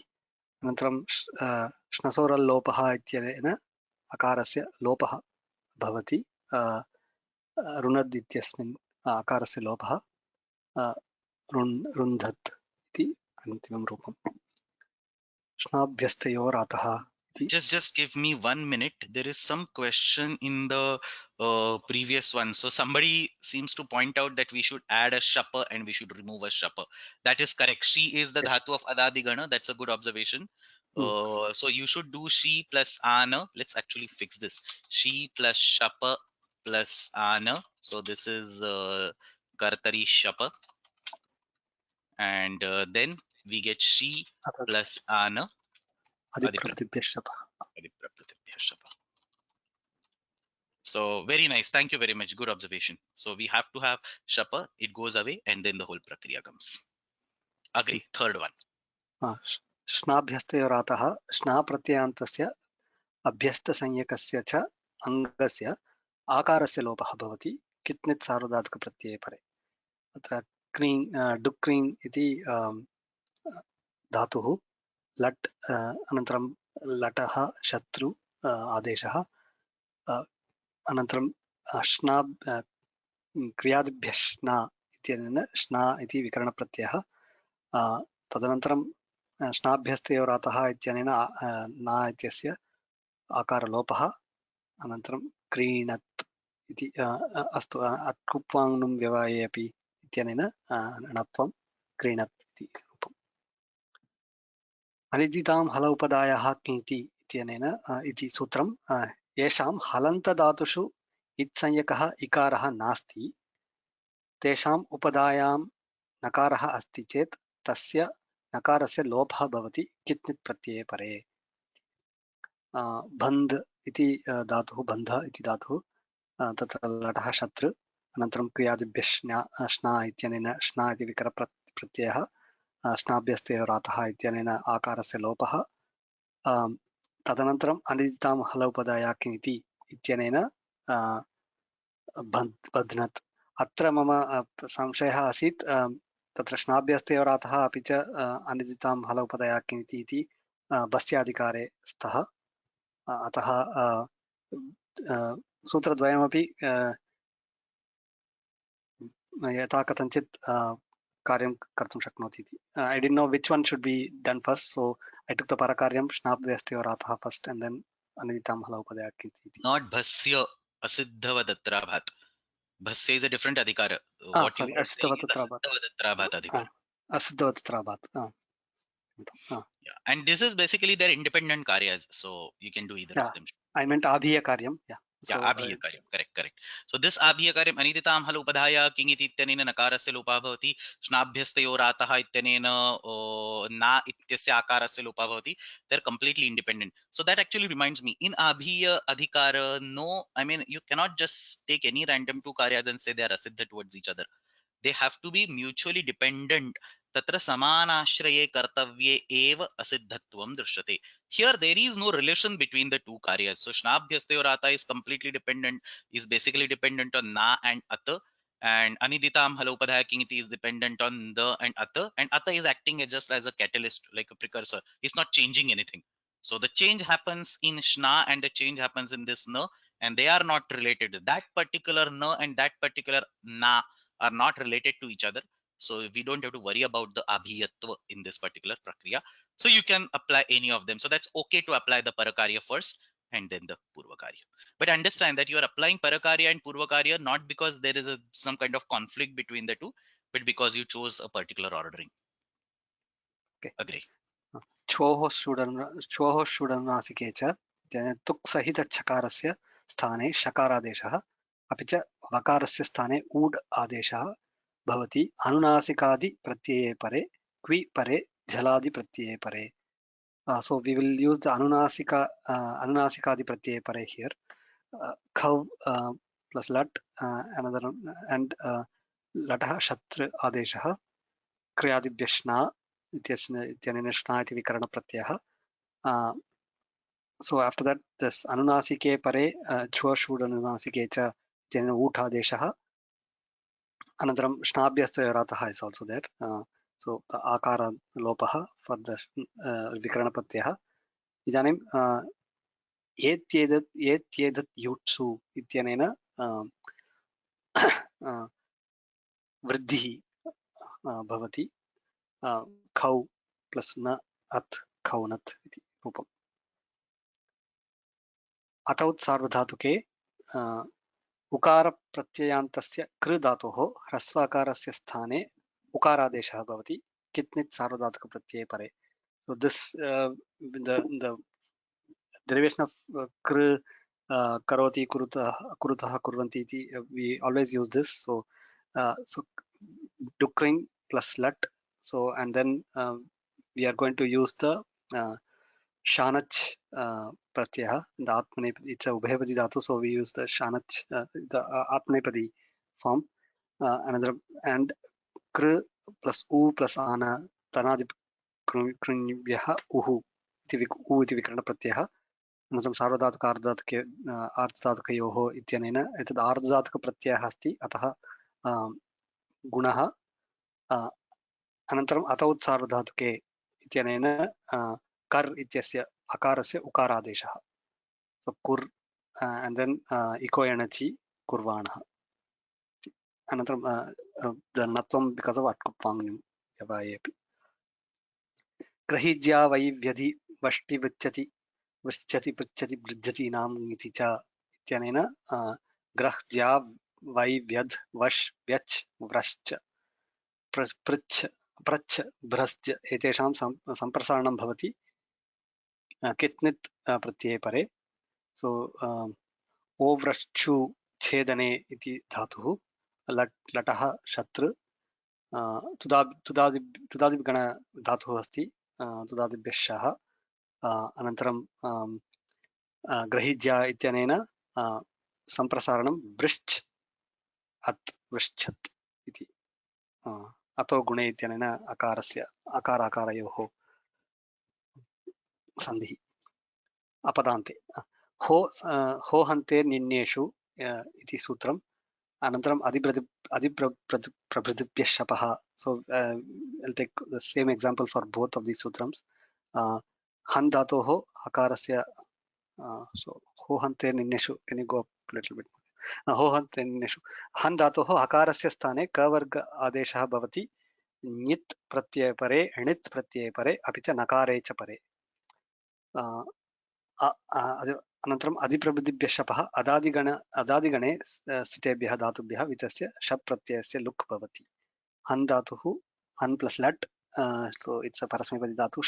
अनन्तरं श्नसोरल्लोपः इत्यनेन अकारस्य लोपः भवति। रुणद् इत्यस्मिन् अकारस्य लोपः रुन्धत् इति अन्तिमं रूपम्। श्नाभ्यस्तयोरातः। Just give me 1 minute. There is some question in the previous one. So somebody seems to point out that we should add a shapa and we should remove a shapa. That is correct. She is the dhatu of adadigana. That's a good observation. So you should do she plus ana. Let's actually fix this. She plus shapa plus ana. So this is kartari shapa. And then we get she plus ana. So very nice. Thank you very much. Good observation. So we have to have shapa. It goes away, and then the whole prakriya comes. Agree. Third one. श्नाभ्यस्तयोरातः श्ना प्रत्ययान्तस्य अभ्यस्तसंज्ञकस्य च अङ्गस्य आकारस्य लोपः भवति कित्नित् सार्वधातुकप्रत्यये परे। अत्र डुक्रीन् इति धातुः लट्, अनन्तरं लटः शत्रु आदेशः, अनन्तरं श्ना क्रियादिभ्यः श्ना इत्यनेन श्ना इति विकरणप्रत्ययः। तदनन्तरं श्नाभ्यस्तयोरातः इत्यनेन ना इत्यस्य आकारलोपः। अनन्तरं क्रीणत् इति अस्तु अट्कुप्वाङ्नुं व्यवाये अपि इत्यनेन णत्वं क्रीणत् इति रूपम्। अनिदितां हल उपदायाः किङ्ति इत्यनेन इति सूत्रं येषां हलन्तधातुषु इत्संज्ञकः इकारः नास्ति तेषाम् उपदायां नकारः अस्ति चेत् तस्य नकारस्य लोपः भवति कित्नित् प्रत्यये परे। बन्ध् इति धातुः, बन्ध इति धातुः, तत्र लटः शत्रु, अनन्तरं क्रियादिभ्यः श्ना इत्यनेन श्ना इति विकरप्रत्ययः, श्नाभ्यस्तयोरातः इत्यनेन आकारस्य लोपः। तदनन्तरम् अनिदितां हल उपदाया किमिति इत्यनेन बध्नत्। अत्र मम संशयः आसीत्, तत्र श्नाभ्यस्तयोरातः अपि च अनिदितां हल उपदाया किमिति इति बस्याधिकारे स्तः, अतः सूत्रद्वयमपि यथा कथञ्चित् कार्यं कर्तुं शक्नोति इति। I didn't know which one should be done first, so I took the parakaryam shnabhyastyoratha first and then aniditam hala upadaya kinti. Not bhasya asiddhavadatrabhat. Bhasya is a different adhikara. What sorry, you are saying is asiddhavadatrabhat adhikara. Asiddhavadatrabhat. Yeah, and this is basically their independent karyas, so you can do either of them. I meant abhiya karyam. Yeah. Yeah, abhiyakaryam. Correct. So this abhiyakaryam aniditam hal upadhaya king iti ityanena nakarasya lopa bhavati shnabhyastayotah ityanena na ityasya akarasya lopa bhavati. They're completely independent. So that actually reminds me, in abhiya adhikara, no, I mean, you cannot just take any random two karyas and say they are asiddha towards each other. They have to be mutually dependent. Tatra samanashreye kartavye eva asiddhatvam drishyate. Here there is no relation between the two karyas. So shnabhyastyorata is completely dependent, is basically dependent on na and ata, and aniditam halopadhaya kingiti is dependent on the and ata is acting just as a catalyst, like a precursor. It's not changing anything. So the change happens in shna and the change happens in this na, and they are not related. That particular na and that particular na are not related to each other. So we don't have to worry about the abhiyatva in this particular prakriya. So you can apply any of them. So that's okay to apply the parakarya first and then the purvakarya. But understand that you are applying parakarya and purvakarya not because there is some kind of conflict between the two, but because you chose a particular ordering. Okay. Agree. च्वोः षुडनुनासिके च तुक् सहित छकारस्य स्थाने शकारादेशः अपि च वकारस्य स्थाने ऊड् आदेशः भवति अनुनासिकादि प्रत्यये परे क्वि परे झलादि प्रत्यये परे. So we will use the anunasikaadi pratyaya pare here. Khav plus lat, another and latah shatr adeshah kriyadibhya shna ityanena shna iti vikarana pratyayah. So after that, this anunasike pare chwa shud anunasike cha ityanena ut adeshah. Anantaram shnabhyastha ratah is also there. So the akara lopaha for the vikarana pratyayah. इदानीं एत्येतत् युट्सु इत्यनेन वृद्धिः भवति खौ plus न अत् खौनत् इति रूपम्. अतौत् सार्वधातुके उकारप्रत्ययान्तस्य कृ धातोः ह्रस्वाकारस्य स्थाने उकारादेशः भवति कित्नित् सार्वधातुकप्रत्यये परे. So this the derivation of kr karoti kurutah kurvanti iti, we always use this. So so dukring plus lat. So and then we are going to use the shanach pratyaya, the atmanepadi. It's a ubhayapadi dhatu, so we use the shanach, the atmanepadi form. Another and kr plus u plus ana tanadi krunybhyah uhu iti vikarana pratyayah. अनन्तरं सार्वधातुक आर्धधातुके आर्धधातुकयोः इत्यनेन एतद् आर्धधातुकप्रत्ययः अस्ति, अतः गुणः. अनन्तरम् अतौत् सार्वधातुके इत्यनेन कर् इत्यस्य अकारस्य उकारादेशः. So कुर् and then इको एणचि कुर्वाणः. अनन्तरं नत्वं because of अट्कुप्पाङ्ग् व्यवाये अपि. ग्रहीज्या वै व्यधि वष्टि वृच्छति वृच्छति पृच्छति बृज्जति नाम इति च इत्यनेन ग्रह ज्या वै व्यध् वश् व्यच् व्रश्च पृच्छ प्रच्छ भ्रश्च एतेषां सम्प्रसारणं भवति कित्नित् प्रत्यये परे. सो ओव्रश्चु छेदने इति धातुः लटः शत्रु तुदादिगण धातुः अस्ति तुदादिभ्यः शः. अनन्तरं ग्रहीज्या इत्यनेन सम्प्रसारणं वृश्च अत् वृश्चत् इति. अतो गुणे इत्यनेन अकारस्य अकाराकारयोः सन्धिः. अपदान्ते हो हन्ते निन्येषु इति सूत्रम्. अनन्तरम् अधिप्रभृतिभ्यः शपः. So I'll take the same example for both of these sutrams. हन् धातोः हकारस्य so हो हन्ते निन्येषु, can you go up a little bit? हो हन्ते निन्येषु हन् धातोः हकारस्य स्थाने कवर्ग आदेशः भवति ञित् प्रत्यये परे णित् प्रत्यये परे अपि च नकारे च परे. अनन्तरम् अधिप्रभृतिभ्यः शपः अदादिगणे स्थितेभ्यः धातुभ्यः वितस्य शप् प्रत्ययस्य लुक् भवति. हन् धातुः हन् प्लस् लट्, so it's a परस्मैपदी धातु.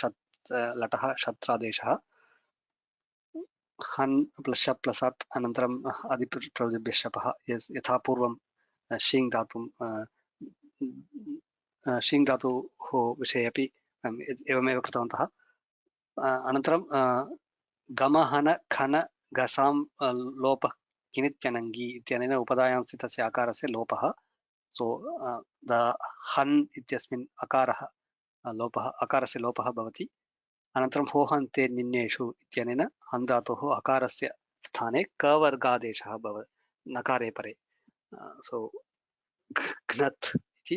लटः शत्रादेशः. हन् प्लस् शप् प्लस् अत् अनन्तरम् आदिप्रतिभ्यः शपः यथा पूर्वं शीङ् धातुं शीङ् धातोः विषये अपि एवमेव कृतवन्तः। अनन्तरं गमहन खन गसां लोपः किनित्यनङ्गी इत्यनेन उपधायां स्थितस्य आकारस्य लोपः। सो द हन् इत्यस्मिन् अकारः लोपः अकारस्य लोपः भवति। अनन्तरं होहन्ते निन्नेषु इत्यनेन हन् धातोः अकारस्य स्थाने कवर्गादेशः भवति नकारे परे। सो घ्नत् इति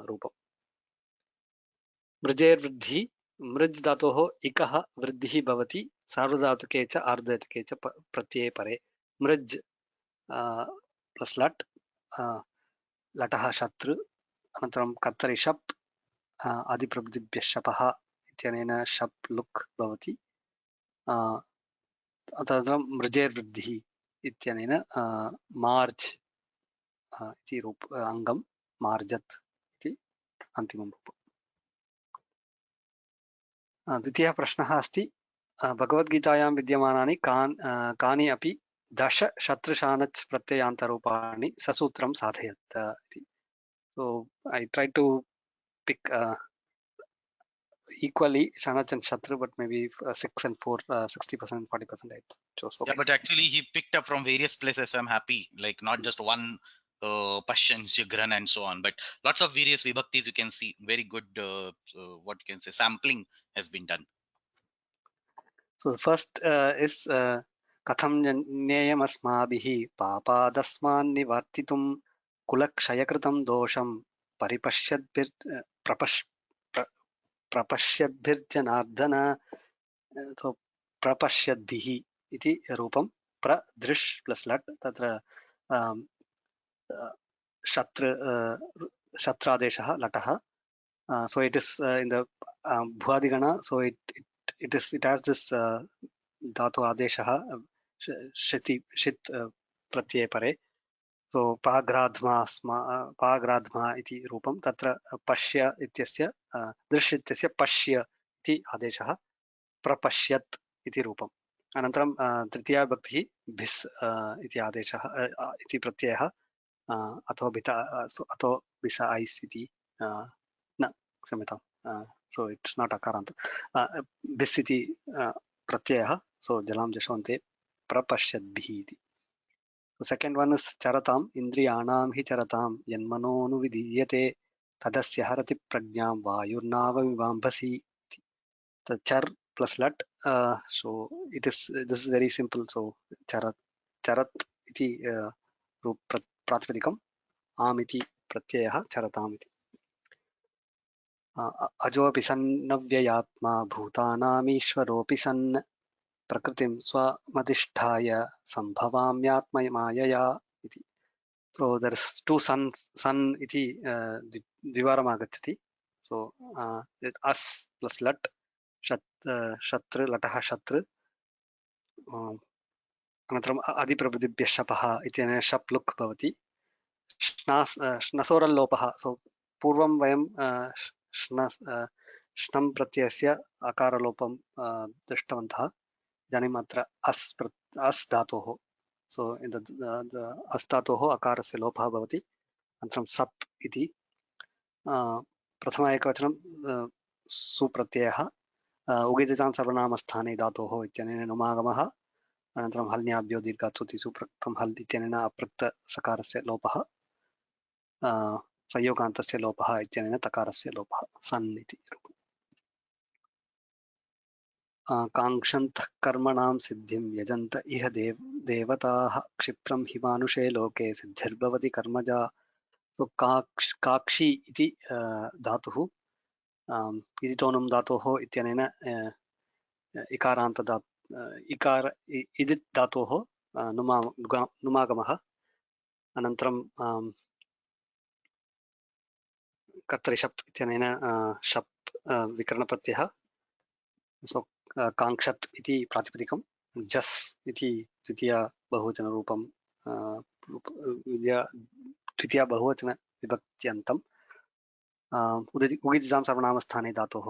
रूपम्। मृजेर्वृद्धि मृज् धातोः इकः वृद्धिः भवति सार्वधातुके च आर्धधातुके च प्रत्यये परे। मृज् प्लस् लट् लटः शत्रु अनन्तरं कर्तरि शप् आदिप्रभृतिभ्यः शपः इत्यनेन शप् लुक् भवति। तदनन्तरं मृजेर्वृद्धिः इत्यनेन मार्ज् इति अङ्गं मार्जत् इति अन्तिमं रूपम्। द्वितीयः प्रश्नः अस्ति भगवद्गीतायां विद्यमानानि कानि अपि 10 शत्रुशानच् प्रत्ययान्तरूपाणि ससूत्रं साधयत् इति। So I try to pick equally Shanach and Shatru, but maybe 6 and 4, 60%, 40% I chose. Okay. Yeah, but actually he picked up from various places, so I'm happy. Like not just one Pashyan, Shigran and so on, but lots of various vibhaktis you can see. Very good, what you can say, sampling has been done. So the first is Katham Nyayam Asmabihi Papadasman Nivartitum Kulakshayakritam Dosham Paripashyadbir Prapashyadbirjanardana. So Prapashyadbihi iti rupam pradrish plus lat tatra Shatradeshah Lataha. So it is in the Bhuadigana, so it has this Dhatu Adeshaha Shit Pratyay Pare. So Pagradhma iti rupam tatra Pashya ityasya Drish ityasya Pashya iti Adeshaha Prapashyat iti rupam. अनन्तरं तृतीया विभक्तिः भिस् इति आदेशः इति प्रत्ययः अथो बिता अथो बिस ऐस् इति न क्षम्यतां सो इट्स् नाट् अकारान्त भिस् इति प्रत्ययः सो जलां जशोन्ते प्रपश्यद्भिः इति. सेकेण्ड् वन् इस् चरताम् इन्द्रियाणां हि चरतां यन्मनोनुविधीयते तदस्य हरति प्रज्ञां वायुर्नावमिवाम्भसि. The char plus lat, so this is very simple. So charat iti रूप प्रातिपदिकम् आम् इति प्रत्ययः चरताम् इति. अजोऽपि सन्नव्ययात्मा भूतानामीश्वरोऽपि सन् प्रकृतिं स्वमधिष्ठाय सम्भवाम्यात्ममायया इति. So there is two suns, sun iti द्विवारम् आगच्छति. So as plus lat शत्रु लटः शत्रु अनन्तरम् आदिप्रभृतिभ्यः शपः इत्यनेन शप् लुक् भवति. श्नसोरल्लोपः. सो पूर्वं वयं श्नं प्रत्ययस्य आकारलोपं दृष्टवन्तः. इदानीम् अत्र अस् धातोः. सो अस् धातोः आकारस्य लोपः भवति. अनन्तरं सत् इति प्रथम एकवचनं सुप्रत्ययः उगिदितां सर्वनामस्थाने धातोः इत्यनेन नुमागमः. अनन्तरं हल्न्याभ्यो दीर्घात् सुतिसु प्रक्तं हल् इत्यनेन अप्रक्तसकारस्य लोपः. संयोगान्तस्य लोपः इत्यनेन तकारस्य लोपः सन् इति. काङ्क्षन्तः कर्मणां सिद्धिं यजन्त इह देवताः क्षिप्रं हि मानुषे लोके सिद्धिर्भवति कर्मजा. सो काक्षी इति धातुः इदितोनुं धातोः इत्यनेन इकारान्त इकार इदित् धातोः नुमागमः. अनन्तरं कर्तरि शप् इत्यनेन शप् विकरणप्रत्ययः. सो काङ्क्षत् इति प्रातिपदिकं जस् इति द्वितीया बहुवचनरूपं द्वितीया बहुवचनविभक्त्यन्तम् उगिदितां सर्वनामस्थाने धातोः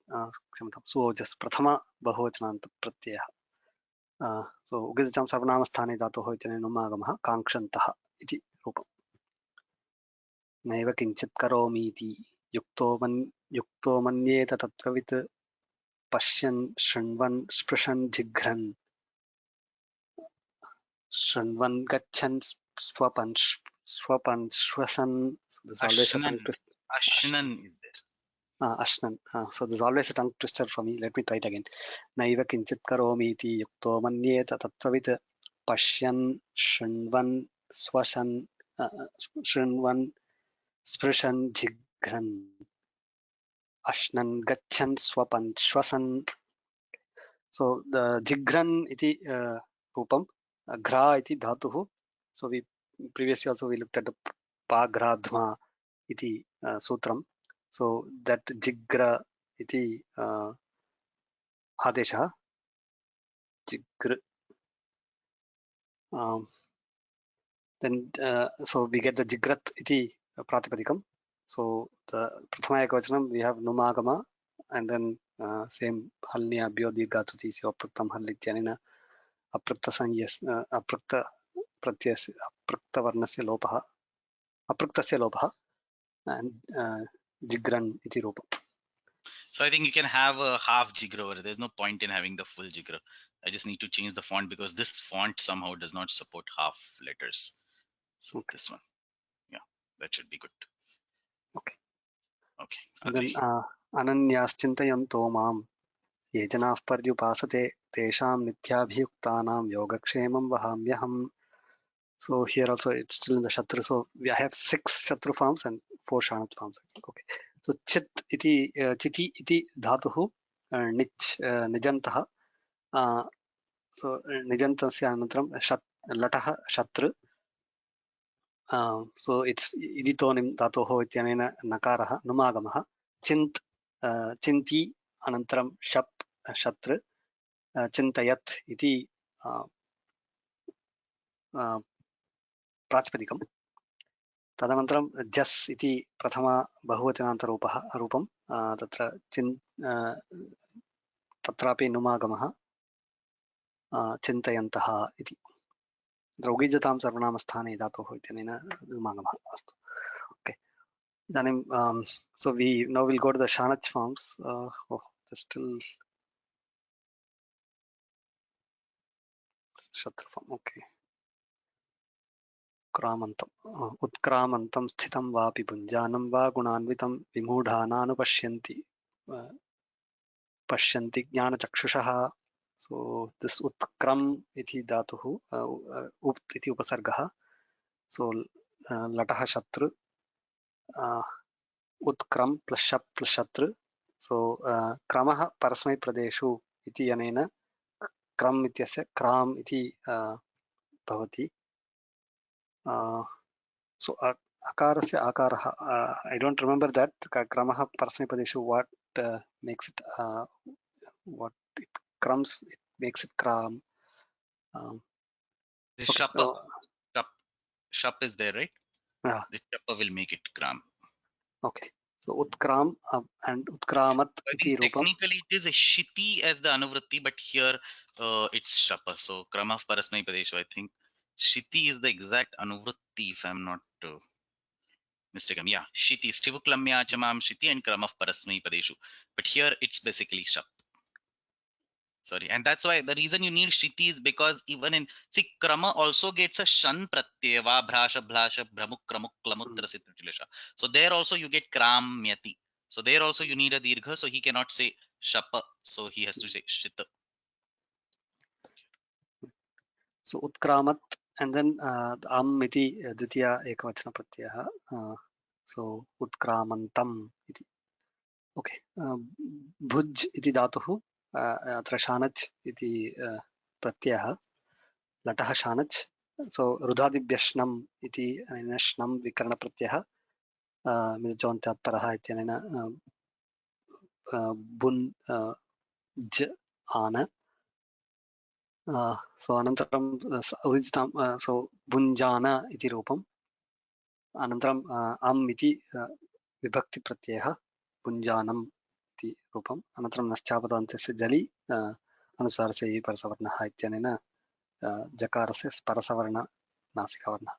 क्षम्यतां सुओजस् प्रथम बहुवचनान्त प्रत्ययः. सो उगितचां सर्वनामस्थाने धातोः इत्यनेन नुमागमः काङ्क्षन्तः इति रूपम् नैव किञ्चित् करोमीति युक्तो मन्येत तत्त्ववित् पश्यन् शृण्वन् स्पृशन् जिघ्रन् शृण्वन् गच्छन् स्वपन् श्वसन्. Ashnan is there. Ashnan. So there's always a tongue twister for me. Let me try it again. Naiva kinchit karomi iti yukto manyeta tattvavit pashyan shrinvan swashan shrinvan sprishan jigran ashnan gachan swapan shwasan. So the jigran iti rupam, gra iti dhatuhu. So we previously also we looked at the pa gra dhma iti sutram. So that jigra iti adeshah jigr. Then so we get the jigrat iti pratipadikam. So the prathama ekavachanam we have numagama and then same halnya abhyo dirghatsuti so apraktam hal ityanena aprakta sanyas aprakta pratyas aprakta varnasya lopah apraktasya lopah and jigran iti rupam. So I think you can have a half jigra over. There's no point in having the full jigra. I just need to change the font because this font somehow does not support half letters. So Okay. this one, yeah, that should be good. Okay. Okay. And then Agree. ananyaschintayanto mam ye janaः paryupasate tesham nithyabhiyuktanam yogakshamam vahamyaham. So here also it's still in the shatru. So we have 6 shatru forms and 4 shanat forms. Okay. So chit iti chiti iti dhatuhu nich nijantah. So nijantasya anantram latah shatru. So it's iditonim dhatoho ityanena nakarah numagamah. Chint chinti anantram shap shatru chintayat iti प्रातिपदिकम्. तदनन्तरं जस् इति प्रथमा बहुवचनान्तरूपं तत्र तत्रापि नुमागमः चिन्तयन्तः इति. द्रौगीजतां सर्वनामस्थाने धातोः इत्यनेन नुमागमः अस्तु. Okay. इदानीं so we now will go to the shanach forms. Still shatru form. Okay. उत्क्रामन्तं स्थितं वापि भुञ्जानं वा गुणान्वितं विमूढानानुपश्यन्ति पश्यन्ति ज्ञानचक्षुषः. So this utkram iti dhatuhu upt iti upasargah. So latah shatru utkram plus shap plus shatru. So kramah parasmai pradeshu iti anena kram ityasya kram iti bhavati. So akarasya akarah I don't remember that kramah parasmai pradeshu what makes it what it crams it makes it kram. The Okay. shap is there, right? Yeah. The shapa will make it gram. Okay. So utkram and utkramat iti rupam. Technically it is a shiti as the anuvritti, but here it's shapa. So krama parasmai padeshu, I think shiti is the exact anuvritti if I'm not mistaken. Yeah, shiti stivuklamya chamam shiti and krama parasmai padeshu. But here it's basically shap. Sorry, and that's why the reason you need shiti is because even in krama also gets a shan pratyaya va bhrasha bhlasha bramuk kramuk klamutra sitrilisha. So there also you get kram myati. So there also you need a dirgha, so he cannot say shapa, so he has to say shita. So utkramat and then am iti dvitiya ekavachana pratyaya. So utkramantam iti. Okay. Bhuj iti dhatuhu atra shanach iti pratyaya. Latah shanach. So rudhadibhyashnam iti shnam vikarana pratyaya. Midachavantyat paraha ityanena bun j ana. So anantaram uditam so bunjana iti rupam. Anantaram am iti vibhakti pratyayah bunjanam iti rupam. Anantaram naschapadaantasya jali अनुसारस्य इ परसवर्णः इत्यनेन जकारस्य परसवर्ण नासिकावर्णः।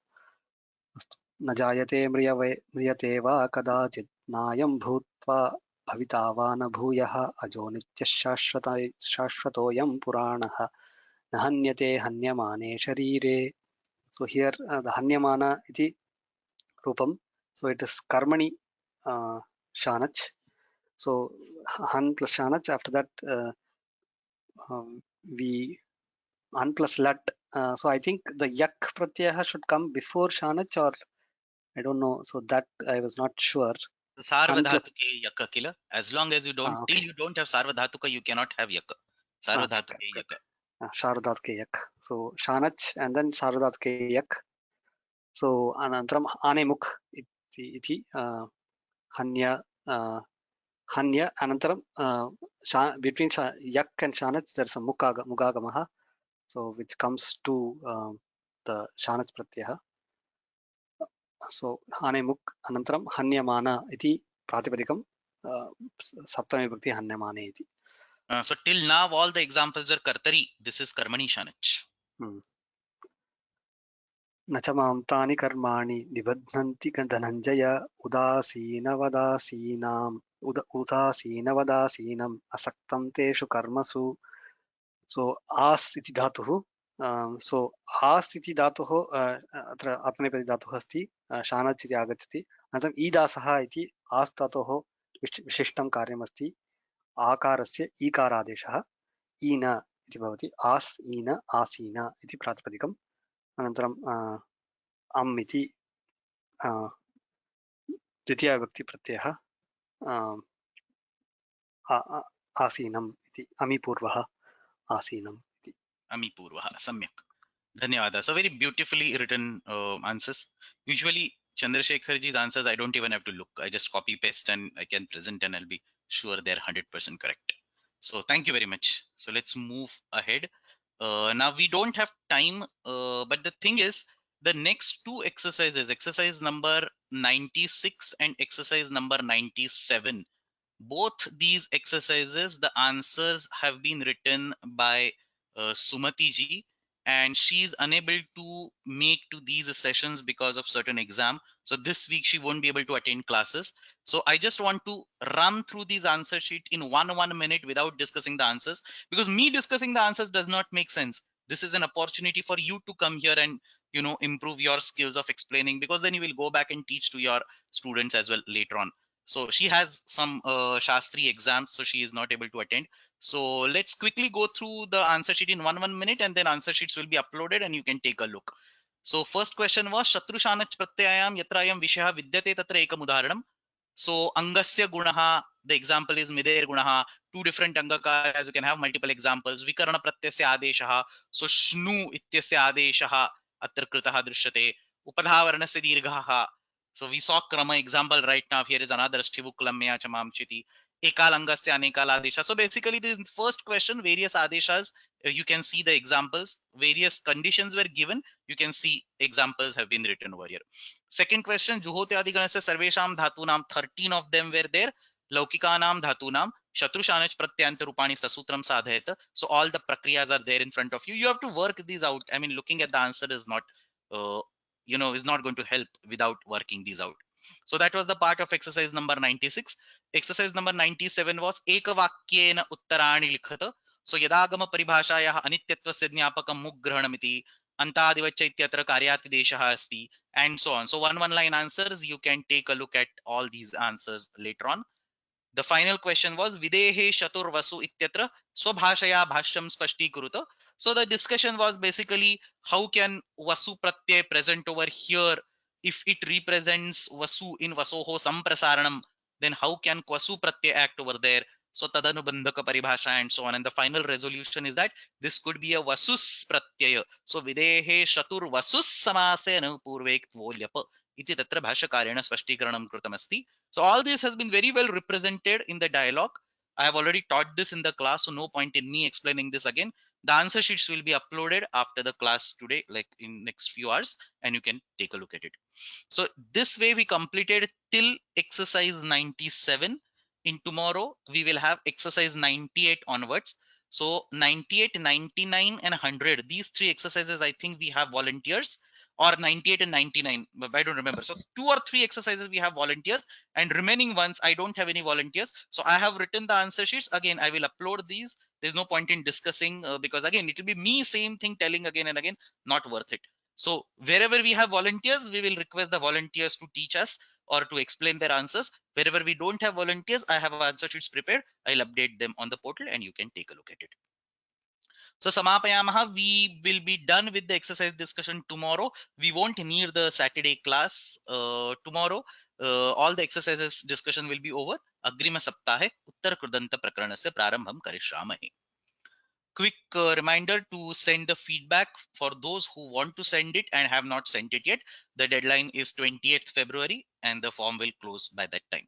अस्तु। न जायते म्रियते वा कदाचित् नायं भूत्वा भविता वा न भूयः अजो नित्यः शाश्वतोऽयं पुराणः न हन्यते हन्यमाने शरीरे. So here the hanyamana iti rupam, so it is karmani shanach. So han plus shanach, after that we han plus lat. So I think the yak pratyaya should come before shanach, or I don't know, so that I was not sure. Sarvadhatuke yaka kila. As long as you don't, okay. till you don't have sarvadhatuka, you cannot have yaka. Sarvadhatuke yaka. Sharadhatke yak. So shanach and then Sharadhatke yak. So anantram anemuk iti hanya hanya anantram between yak and shanach there is a mugagamaha, so which comes to the shanach pratyaya. So anemuk anantram hanyamana iti pratipadikam saptami vibhakti hanyamane iti. So till now all the examples are kartari. This is karmani shanach. न च मां तानि कर्माणि निबध्नन्ति धनञ्जय उदासीनवदासीनम् असक्तं तेषु कर्मसु. सो आस् इति धातुः, सो आस् इति धातुः अत्र आत्मनेपदी धातुः अस्ति, शानच् इति आगच्छति. अनन्तरम् ईदासः इति आस् धातोः विशिष्टं कार्यमस्ति. आकारस्य ईकारादेशः ईन इति भवति. आस् ईन आसीन इति प्रातिपदिकम्. अनन्तरं अम् इति द्वितीयविभक्तिप्रत्ययः आसीनम् इति अमिपूर्वः आसीनम् इति. अमिपूर्वः सम्यक्. Dhanyawada. So very beautifully written answers. Usually Chandrasekhar ji's answers I don't even have to look. I just copy paste and I can present and I'll be sure they're 100% correct. So thank you very much. So let's move ahead. Now we don't have time, but the thing is the next two exercises, exercise number 96 and exercise number 97, both these exercises, the answers have been written by Sumati ji, and she is unable to make to these sessions because of certain exam. So this week she won't be able to attend classes. So I just want to run through these answer sheet in one minute without discussing the answers, because me discussing the answers does not make sense. This is an opportunity for you to come here and improve your skills of explaining, because then you will go back and teach to your students as well later on. So she has some Shastri exams, so she is not able to attend. So let's quickly go through the answer sheet in one minute, and then answer sheets will be uploaded and you can take a look. So first question was Shatru Shanach Pratyayam Yatra Ayam Vishaya Vidyate Tatra Ekam Udaharanam. So Angasya Gunaha, the example is Mider Gunaha. Two different Angaka, as you can have multiple examples. Vikarana Pratyasya Adeshaha. So Shnu Ityasya Adeshaha Atra Kritaha Drishyate. Upadhavarnasya Dirghaha. So we saw Krama example right now. Here is another Shtivukulamya Chamam Chiti. Ekalangasya Anekala Adesha. So basically the first question, various Adeshas, you can see the examples. Various conditions were given. You can see examples have been written over here. Second question, Juhote Adiganasya Sarvesham Dhatunam, 13 of them were there. Laukikanam Dhatunam, Shatrushanach Pratyanta Rupani Sasutram Sadhayata. So all the prakriyas are there in front of you. You have to work these out. I mean, looking at the answer is not is not going to help without working these out. So that was the part of exercise number 96. Exercise number 97 was Ekavakyena Uttarani Likhata. So Yadagama Paribhashayah Anityattvasya Jnapakam Muggrahanamiti Antadivaccha Ityatra Karyatideshaha Asti, and so on. So one line answers, you can take a look at all these answers later on. The final question was Videhe Shatur Vasu Ityatra Swabhashaya Bhashyam Spashtikuruta. So the discussion was basically how can Vasu Pratyay present over here if it represents Vasu in Vasoho Samprasaranam, then how can Vasu Pratyay act over there? So Tadanubandhaka Paribhasha and so on. And the final resolution is that this could be a Vasus Pratyaya. So Videhe Shatur Vasus Samasena Purvek Volyapa iti tatra bhashakarena spashtikaranam kritamasti. So all this has been very well represented in the dialogue. I have already taught this in the class, so no point in me explaining this again. The answer sheets will be uploaded after the class today, like in next few hours, and you can take a look at it. So this way we completed till exercise 97. In tomorrow, we will have exercise 98 onwards. So 98, 99 and 100, these three exercises, I think we have volunteers, or 98 and 99, but I don't remember. So 2 or 3 exercises we have volunteers, and remaining ones I don't have any volunteers. So I have written the answer sheets. Again, I will upload these. There's no point in discussing because again, it will be me same thing telling again and again, not worth it. So wherever we have volunteers, we will request the volunteers to teach us or to explain their answers. Wherever we don't have volunteers, I have answer sheets prepared. I'll update them on the portal and you can take a look at it. So samapayamaha, we will be done with the exercise discussion tomorrow. We won't need the Saturday class tomorrow. All the exercises discussion will be over. Agrima saptahe uttar krudanta prakaranasya prarambham karishamahe. Quick reminder to send the feedback for those who want to send it and have not sent it yet. The deadline is 28th February and the form will close by that time.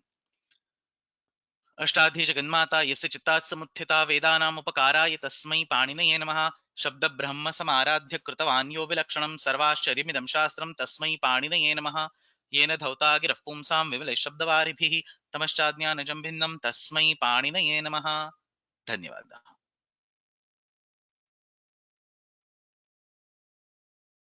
अष्टाधी जगन्माता यस्य चित्तात् समुत्थिता वेदानामुपकाराय तस्मै पाणिनये नमः. शब्द ब्रह्म समाराध्य कृतवान् यो विलक्षणं सर्वाश्चर्यमिदं शास्त्रं तस्मै पाणिनये नमः. येन धौता गिरः पुंसां विमलैः शब्दवारिभिः तमश्चाज्ञानजं भिन्नं तस्मै पाणिनये नमः. धन्यवादाः.